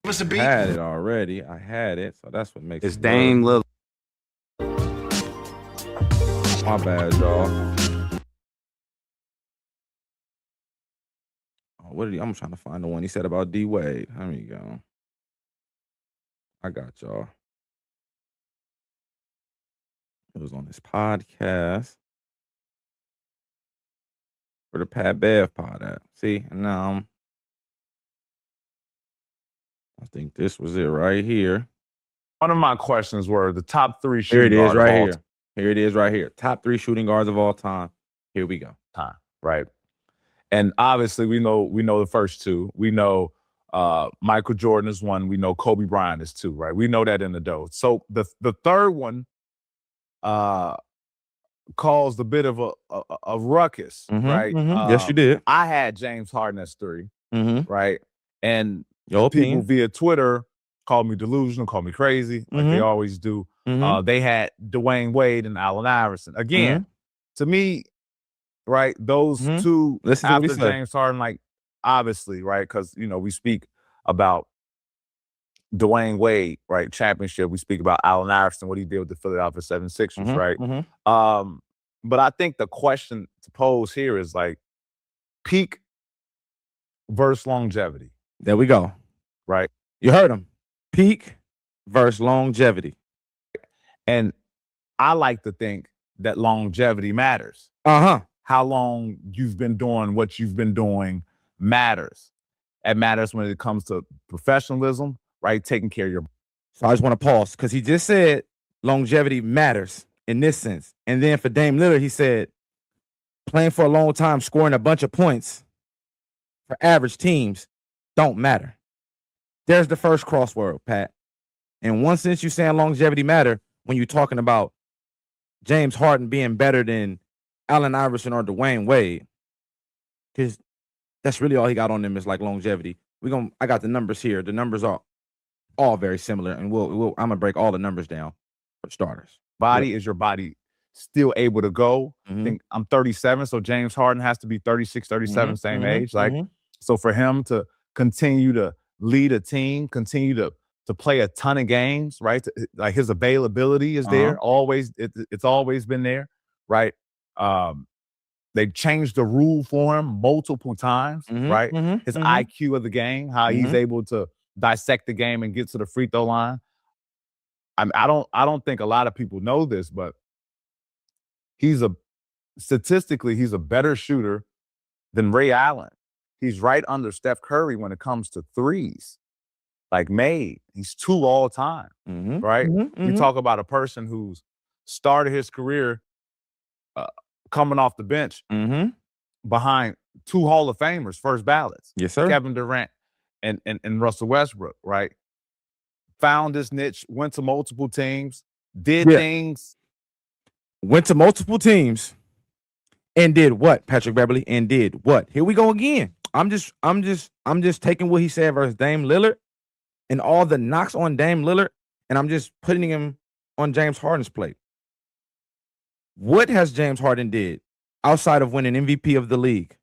Give us a beat. I had it already. I had it. So that's what makes it's Dame Lillard. My bad, y'all. What did I'm trying to find the one he said about D Wade. There we go. I got y'all. It was on this podcast. Where the Pat Bev pod at? See, and now I think this was it right here. One of my questions were the top three Here shooting it is guards right of all here. Here it is right here. Top 3 shooting guards of all time. Here we go. time, right? And obviously we know the first two. We know Michael Jordan is one. We know Kobe Bryant is two, right? We know that in the dough. So the third one caused a bit of a ruckus, right? Yes, you did. I had James Harden as 3, right? And Your people opinion. via Twitter call me delusional, call me crazy, like they always do. They had Dwayne Wade and Allen Iverson. Again, to me, right, those two Listen to what he after said. James Harden, like obviously, right, because we speak about Dwayne Wade, right, championship. We speak about Allen Iverson, what he did with the Philadelphia 76ers, right? But I think the question to pose here is like peak versus longevity. There we go. Right. You heard him. Peak versus longevity. And I like to think that longevity matters. How long you've been doing what you've been doing matters. It matters when it comes to professionalism, right? Taking care of your. So I just want to pause because he just said longevity matters in this sense. And then for Dame Lillard, he said playing for a long time, scoring a bunch of points for average teams don't matter. There's the first crossword, Pat. In one sense, you're saying longevity matter when you're talking about James Harden being better than Allen Iverson or Dwayne Wade, because that's really all he got on them is like longevity. I got the numbers here. The numbers are all very similar, and I'm gonna break all the numbers down for starters. Body is your body still able to go. I think I'm 37, so James Harden has to be 36, 37, same age. Like, so for him to continue to lead a team, continue to play a ton of games, right? Like his availability is there. Always, it's always been there, right? They changed the rule for him multiple times, right? His IQ of the game, how he's able to dissect the game and get to the free throw line. I don't think a lot of people know this, but statistically he's a better shooter than Ray Allen. He's right under Steph Curry when it comes to threes. Like made, he's 2 all time, right? You talk about a person who's started his career coming off the bench behind 2 Hall of Famers, first ballots. Yes, sir. Kevin Durant and Russell Westbrook, right? Found his niche, went to multiple teams, did things. Went to multiple teams and did what, Patrick Beverley? And did what? Here we go again. I'm just taking what he said versus Dame Lillard and all the knocks on Dame Lillard, and I'm just putting him on James Harden's plate. What has James Harden did outside of winning MVP of the league?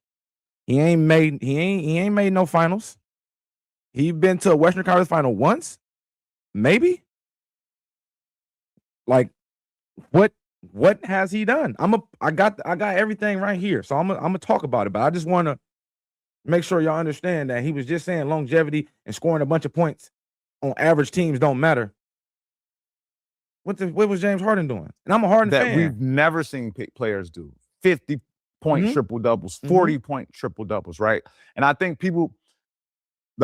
He ain't made no finals. He been to a Western Conference final once, maybe. Like, what has he done? I got everything right here, so I'm gonna talk about it. But I just want to make sure y'all understand that he was just saying longevity and scoring a bunch of points on average teams don't matter. What was James Harden doing? And I'm a Harden fan. That we've never seen players do. 50-point triple-doubles, 40-point triple-doubles, right? And I think the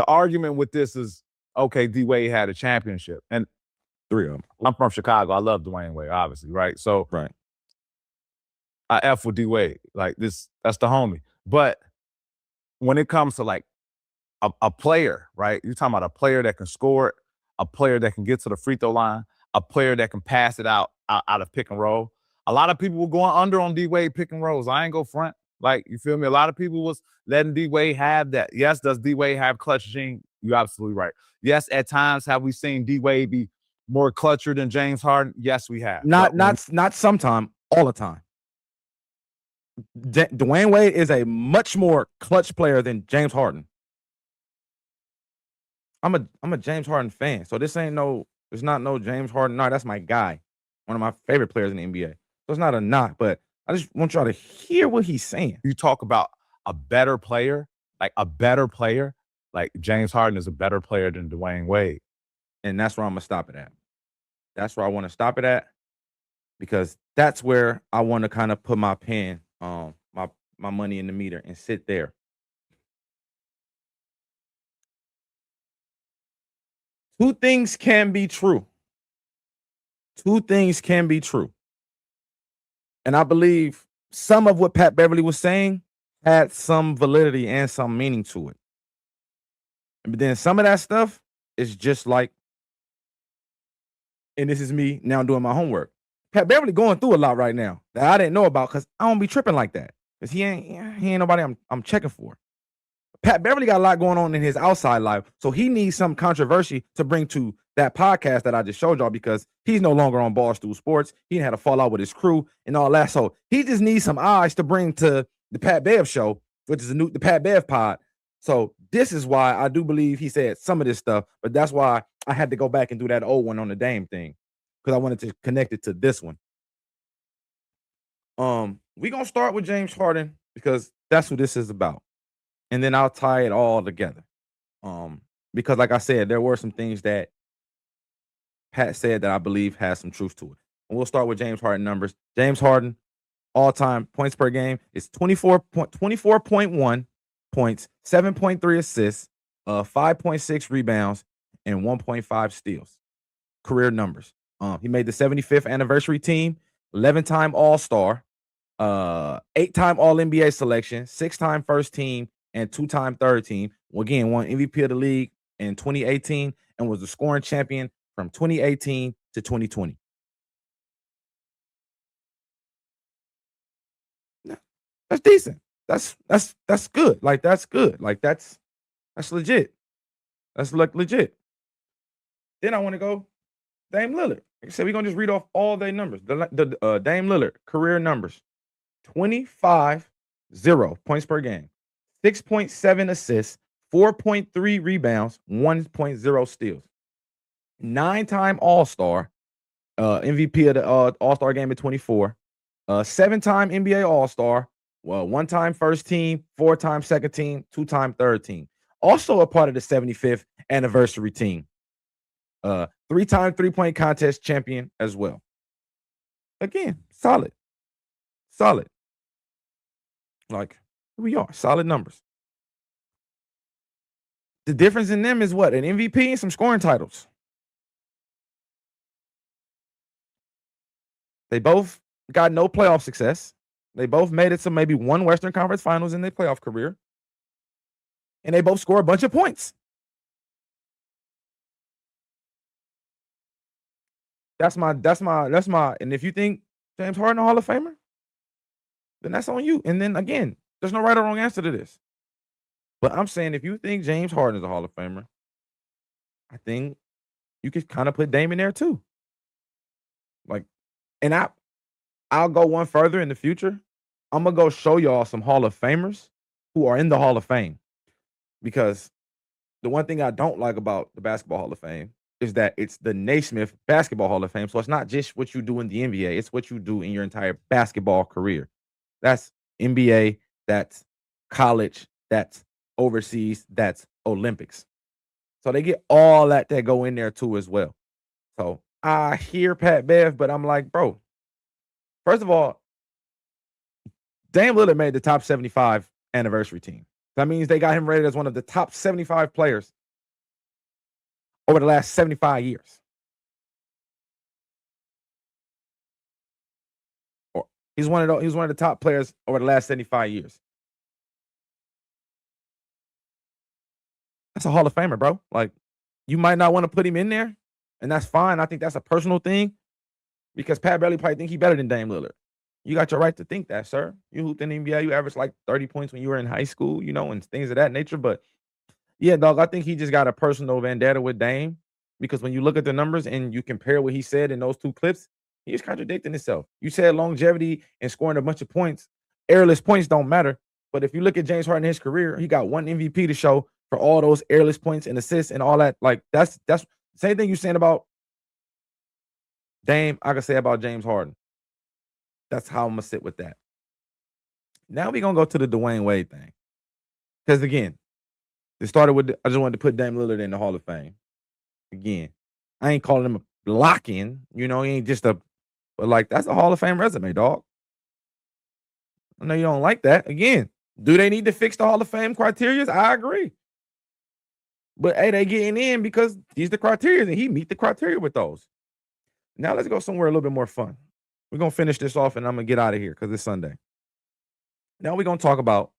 argument with this is, okay, D-Wade had a championship. And 3 of them. I'm from Chicago. I love Dwayne Wade, obviously, right? So I F with D-Wade. Like that's the homie. But when it comes to like a player, right? You're talking about a player that can score it, a player that can get to the free throw line, a player that can pass it out of pick and roll. A lot of people were going under on D-Wade pick and rolls. I ain't go front. Like, you feel me? A lot of people was letting D-Wade have that. Yes, does D-Wade have clutch gene? You're absolutely right. Yes, at times have we seen D-Wade be more clutcher than James Harden? Yes, we have. Not sometime, all the time. Dwayne Wade is a much more clutch player than James Harden. I'm a James Harden fan, so it's not no James Harden. No, that's my guy. One of my favorite players in the NBA. So it's not a knock, but I just want y'all to hear what he's saying. You talk about a better player, like James Harden is a better player than Dwayne Wade. And that's where I'm going to stop it at. That's where I want to stop it at, because that's where I want to kind of put my pen, my money in the meter and sit there. Two things can be true. And I believe some of what Pat Beverley was saying had some validity and some meaning to it. But then some of that stuff is just like, and this is me now doing my homework. Pat Beverley going through a lot right now that I didn't know about, because I don't be tripping like that. Because he ain't nobody I'm checking for. Pat Beverley got a lot going on in his outside life, so he needs some controversy to bring to that podcast that I just showed y'all because he's no longer on Barstool Sports. He had a fallout with his crew and all that, so he just needs some eyes to bring to the Pat Bev show, which is the Pat Bev pod. So this is why I do believe he said some of this stuff, but that's why I had to go back and do that old one on the Dame thing because I wanted to connect it to this one. We're gonna start with James Harden because that's what this is about. And then I'll tie it all together. Because like I said, there were some things that Pat said that I believe has some truth to it. And we'll start with James Harden numbers. James Harden, all-time points per game is 24.1 points, 7.3 assists, 5.6 rebounds, and 1.5 steals. Career numbers. He made the 75th anniversary team, 11-time All-Star, 8-time All-NBA selection, 6-time first team, and 2-time third team. Again, won MVP of the league in 2018 and was the scoring champion from 2018 to 2020. That's decent. That's good. Like that's good. Like that's legit. That's legit. Then I want to go Dame Lillard. Like I said, we're gonna just read off all their numbers. The Dame Lillard career numbers: 25-0 points per game, 6.7 assists, 4.3 rebounds, 1.0 steals. 9-time All-Star, MVP of the All-Star game at 24. 7-time NBA All-Star, 1-time first team, 4-time second team, 2-time third team. Also a part of the 75th anniversary team. 3-time three-point contest champion as well. Again, solid. Like, here we are, solid numbers. The difference in them is what? An MVP and some scoring titles. They both got no playoff success. They both made it to maybe one Western Conference Finals in their playoff career. And they both score a bunch of points. That's my, and if you think James Harden a Hall of Famer, then that's on you. And then again, there's no right or wrong answer to this. But I'm saying if you think James Harden is a Hall of Famer, I think you could kind of put Dame in there too. Like, and I'll go one further in the future. I'm gonna go show y'all some Hall of Famers who are in the Hall of Fame. Because the one thing I don't like about the Basketball Hall of Fame is that it's the Naismith Basketball Hall of Fame. So it's not just what you do in the NBA, it's what you do in your entire basketball career. That's NBA, that's college, that's overseas, that's Olympics. So they get all that go in there too as well. So I hear Pat Bev, but I'm like, bro, first of all, Dame Lillard made the top 75 anniversary team. That means they got him rated as one of the top 75 players over the last 75 years. Or he's one of the top players over the last 75 years. That's a Hall of Famer, bro. Like, you might not want to put him in there, and that's fine. I think that's a personal thing because Pat Beverley probably think he better than Dame Lillard. You got your right to think that, sir. You hooped in the NBA. You averaged like 30 points when you were in high school, and things of that nature. But yeah, dog, I think he just got a personal vendetta with Dame because when you look at the numbers and you compare what he said in those two clips, he's contradicting himself. You said longevity and scoring a bunch of points. Airless points don't matter. But if you look at James Harden in his career, he got one MVP to show for all those airless points and assists and all that. Like, that's the same thing you're saying about Dame, I can say about James Harden. That's how I'm going to sit with that. Now we're going to go to the Dwayne Wade thing. Because, again, it started with, I just wanted to put Dame Lillard in the Hall of Fame. Again, I ain't calling him a lock-in. He ain't just but like, that's a Hall of Fame resume, dog. I know you don't like that. Again, do they need to fix the Hall of Fame criteria? I agree. But, hey, they getting in because these are the criteria, and he meet the criteria with those. Now let's go somewhere a little bit more fun. We're going to finish this off, and I'm going to get out of here because it's Sunday. Now we're going to talk about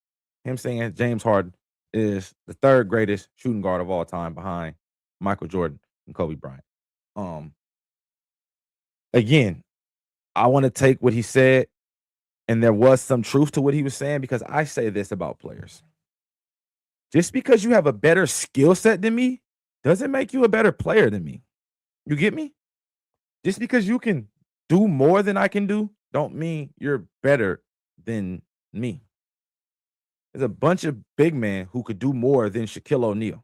him saying James Harden is the third greatest shooting guard of all time behind Michael Jordan and Kobe Bryant. Again, I want to take what he said, and there was some truth to what he was saying because I say this about players. Just because you have a better skill set than me doesn't make you a better player than me. You get me? Just because you can do more than I can do, don't mean you're better than me. There's a bunch of big men who could do more than Shaquille O'Neal.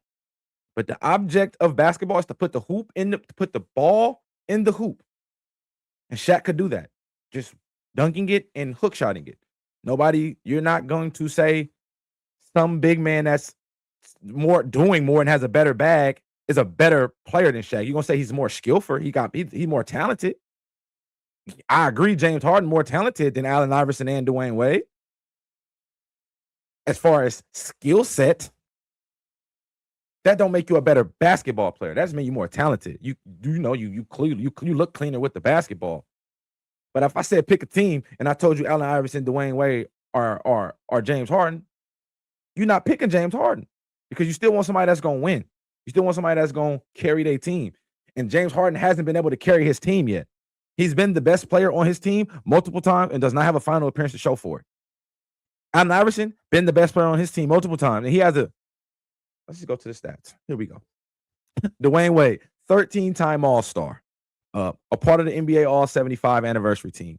But the object of basketball is to put the ball in the hoop. And Shaq could do that. Just dunking it and hook shotting it. You're not going to say some big man that's doing more and has a better bag is a better player than Shaq. You're gonna say he's more skillful. He's more talented. I agree, James Harden more talented than Allen Iverson and Dwayne Wade. As far as skill set, that don't make you a better basketball player. That just means you're more talented. You look cleaner with the basketball. But if I said pick a team and I told you Allen Iverson, Dwayne Wade, or James Harden, you're not picking James Harden because you still want somebody that's gonna win. You still want somebody that's gonna carry their team. And James Harden hasn't been able to carry his team yet. He's been the best player on his team multiple times and does not have a final appearance to show for it. Allen Iverson, been the best player on his team multiple times. And he has let's just go to the stats. Here we go. Dwayne Wade, 13-time All-Star, a part of the NBA All-75 anniversary team,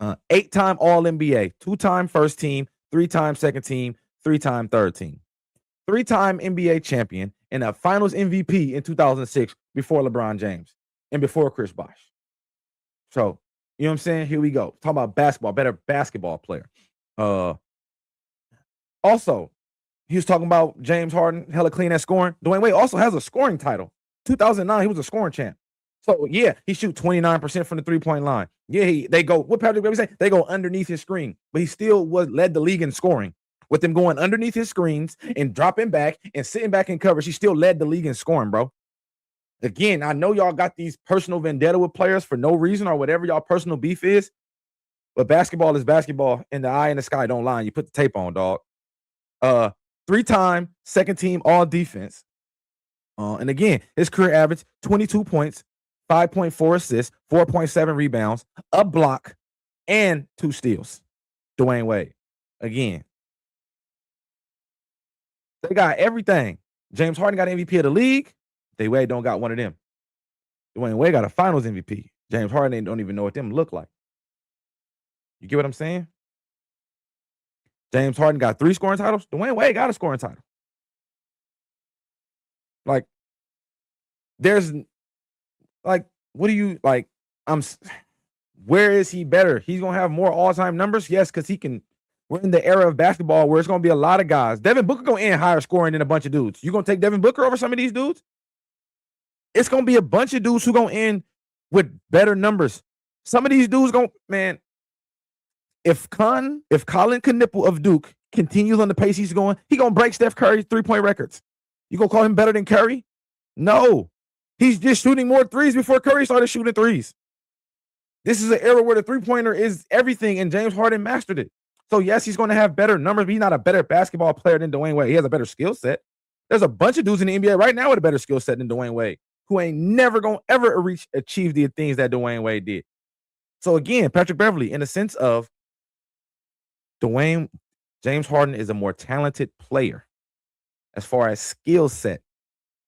8-time All-NBA, 2-time first team, 3-time second team, 3-time third team, 3-time NBA champion, and a finals MVP in 2006 before LeBron James and before Chris Bosh. So, you know what I'm saying? Here we go. Talking about basketball, better basketball player. Also, he was talking about James Harden, hella clean at scoring. Dwayne Wade also has a scoring title. 2009, he was a scoring champ. So, yeah, he shoot 29% from the three-point line. Yeah, they go, what Patrick Beverley say? They go underneath his screen. But he still led the league in scoring. With them going underneath his screens and dropping back and sitting back in coverage, he still led the league in scoring, bro. Again, I know y'all got these personal vendetta with players for no reason or whatever y'all personal beef is, but basketball is basketball, and the eye in the sky don't lie. You put the tape on, dog. 3-time second team all defense. And again, his career average 22 points, 5.4 assists, 4.7 rebounds, a block, and 2 steals. Dwayne Wade. Again, they got everything. James Harden got MVP of the league. Dwayne Wade don't got one of them. Dwayne Wade got a finals MVP. James Harden don't even know what them look like. You get what I'm saying? James Harden got 3 scoring titles. Dwayne Wade got a scoring title. Like, there's like, what do you like? Where is he better? He's gonna have more all-time numbers, yes, because he can. We're in the era of basketball where it's gonna be a lot of guys. Devin Booker gonna end higher scoring than a bunch of dudes. You gonna take Devin Booker over some of these dudes? It's gonna be a bunch of dudes who gonna end with better numbers. Some of these dudes man. If Colin Knippel of Duke continues on the pace he's going, he gonna break Steph Curry's 3-point records. You gonna call him better than Curry? No. He's just shooting more threes before Curry started shooting threes. This is an era where the 3-pointer is everything, and James Harden mastered it. So, yes, he's going to have better numbers, but he's not a better basketball player than Dwayne Wade. He has a better skill set. There's a bunch of dudes in the NBA right now with a better skill set than Dwayne Wade who ain't never going to ever achieve the things that Dwayne Wade did. So, again, Patrick Beverley, in the sense of James Harden is a more talented player as far as skill set.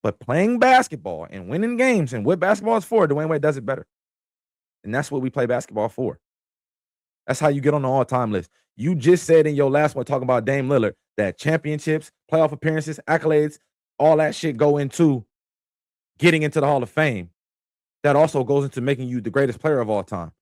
But playing basketball and winning games and what basketball is for, Dwayne Wade does it better. And that's what we play basketball for. That's how you get on the all-time list. You just said in your last one talking about Dame Lillard that championships, playoff appearances, accolades, all that shit go into getting into the Hall of Fame. That also goes into making you the greatest player of all time.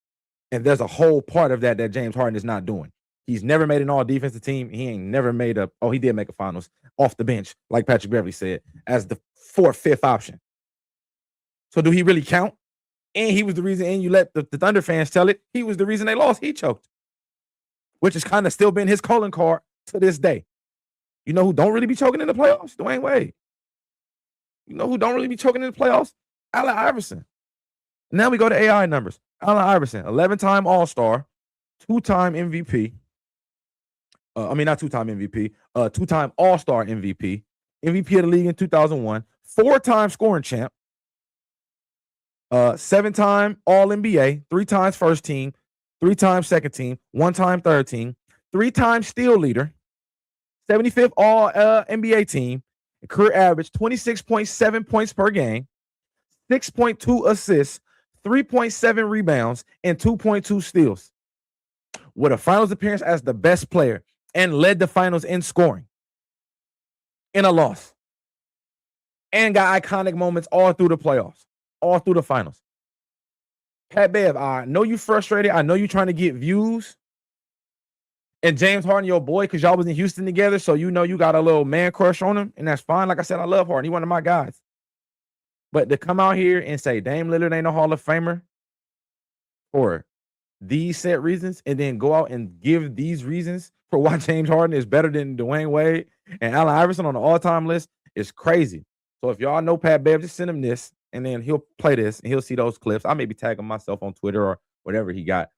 And there's a whole part of that James Harden is not doing. He's never made an all-defensive team. He ain't never made he did make a finals off the bench, like Patrick Beverley said, as the 4th, 5th option. So do he really count? And he was the reason, and you let the Thunder fans tell it, he was the reason they lost. He choked. Which has kind of still been his calling card to this day. You know who don't really be choking in the playoffs? Dwayne Wade. You know who don't really be choking in the playoffs? Allen Iverson. Now we go to AI numbers. Allen Iverson, 11-time All-Star, 2-time MVP. Not 2-time MVP, 2-time All-Star MVP, MVP of the league in 2001, 4-time scoring champ, 7-time All-NBA, 3 times first team, 3 times second team, 1 time third team, 3-time steal leader, 75th all NBA team, career average 26.7 points per game, 6.2 assists, 3.7 rebounds, and 2.2 steals. With a finals appearance as the best player and led the finals in scoring in a loss. And got iconic moments all through the playoffs, all through the finals. Pat Bev, I know you frustrated. I know you trying to get views. And James Harden, your boy, because y'all was in Houston together, so you know you got a little man crush on him, and that's fine. Like I said, I love Harden. He one of my guys. But to come out here and say Dame Lillard ain't no Hall of Famer for these set reasons, and then go out and give these reasons for why James Harden is better than Dwayne Wade and Allen Iverson on the all-time list is crazy. So if y'all know Pat Bev, just send him this, and then he'll play this, and he'll see those clips. I may be tagging myself on Twitter or whatever he got.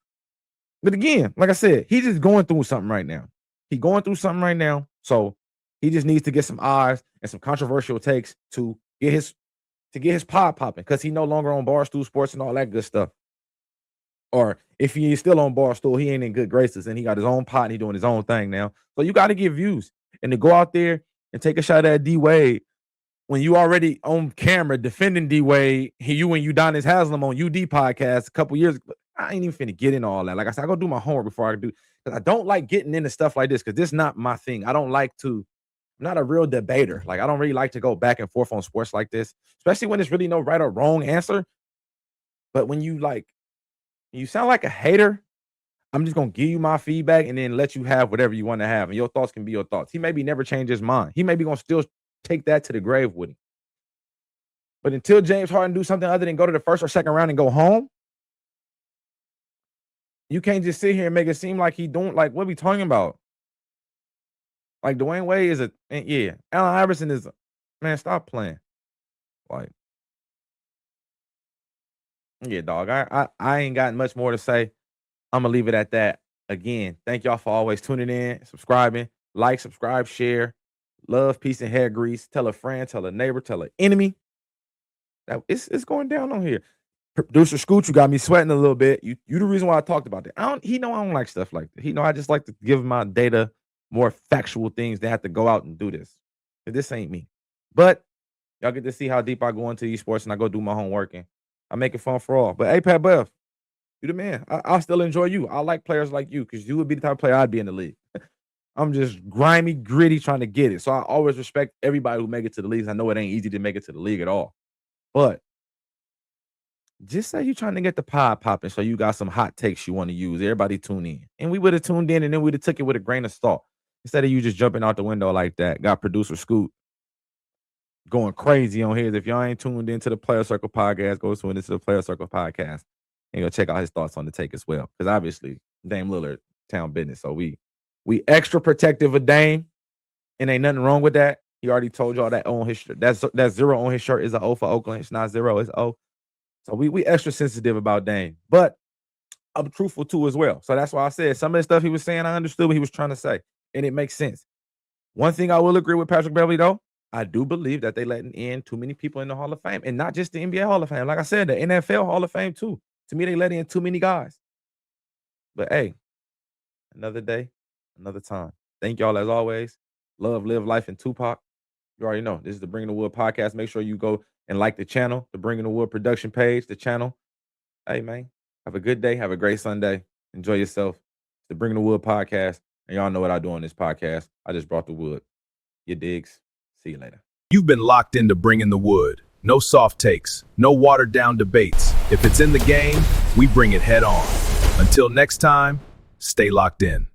But again, like I said, he's just going through something right now. He's going through something right now. So he just needs to get some eyes and some controversial takes to get his pod popping, because he no longer on Barstool Sports and all that good stuff. Or if he is still on Barstool, he ain't in good graces, and he got his own pod and he doing his own thing now. So you got to get views. And to go out there and take a shot at D Wade when you already on camera defending D Wade, you and Udonis Haslam on UD podcast a couple years ago. I ain't even finna get into all that. Like I said, I go do my homework before I do, because I don't like getting into stuff like this, because this is not my thing. I'm not a real debater. Like, I don't really like to go back and forth on sports like this, especially when there's really no right or wrong answer. But when you sound like a hater, I'm just gonna give you my feedback and then let you have whatever you want to have, and your thoughts can be your thoughts. He maybe never change his mind. He may be gonna still take that to the grave with him. But until James Harden do something other than go to the first or second round and go home, you can't just sit here and make it seem like he don't, like, what are we talking about? Like, Dwayne Wade is Allen Iverson is man, stop playing. Like, yeah, dog. I ain't got much more to say. I'm gonna leave it at that. Again, thank y'all for always tuning in, subscribing, like, subscribe, share. Love, peace, and hair grease. Tell a friend, tell a neighbor, tell an enemy. It's going down on here. Producer Scoot, you got me sweating a little bit. You the reason why I talked about that. He know I don't like stuff like that. He know I just like to give my data more factual things than have to go out and do this. This ain't me. But y'all get to see how deep I go into these sports, and I go do my homework, and I make it fun for all. But hey, Pat Bev, you the man. I'll still enjoy you. I like players like you, because you would be the type of player I'd be in the league. I'm just grimy, gritty, trying to get it. So I always respect everybody who make it to the leagues. I know it ain't easy to make it to the league at all. But just say you're trying to get the pod popping, so you got some hot takes you want to use. Everybody tune in. And we would have tuned in, and then we'd have took it with a grain of salt. Instead of you just jumping out the window like that. Got producer Scoot going crazy on his. If y'all ain't tuned into the Player Circle podcast, go tune into the Player Circle podcast and go check out his thoughts on the take as well. Because obviously, Dame Lillard, town business. So we extra protective of Dame, and ain't nothing wrong with that. He already told y'all that on his shirt. That 0 on his shirt is an O for Oakland. It's not 0, it's O. So we extra sensitive about Dame. But I'm truthful too as well. So that's why I said some of the stuff he was saying, I understood what he was trying to say. And it makes sense. One thing I will agree with Patrick Beverley, though, I do believe that they letting in too many people in the Hall of Fame. And not just the NBA Hall of Fame. Like I said, the NFL Hall of Fame too. To me, they let in too many guys. But hey, another day, another time. Thank y'all as always. Love, live life, in Tupac. You already know. This is the Bringing the Wood podcast. Make sure you go and like the channel, the Bringing the Wood production page, the channel. Hey, man, have a good day. Have a great Sunday. Enjoy yourself. It's the Bringing the Wood podcast. And y'all know what I do on this podcast. I just brought the wood. You digs. See you later. You've been locked into Bringing the Wood. No soft takes, no watered down debates. If it's in the game, we bring it head on. Until next time, stay locked in.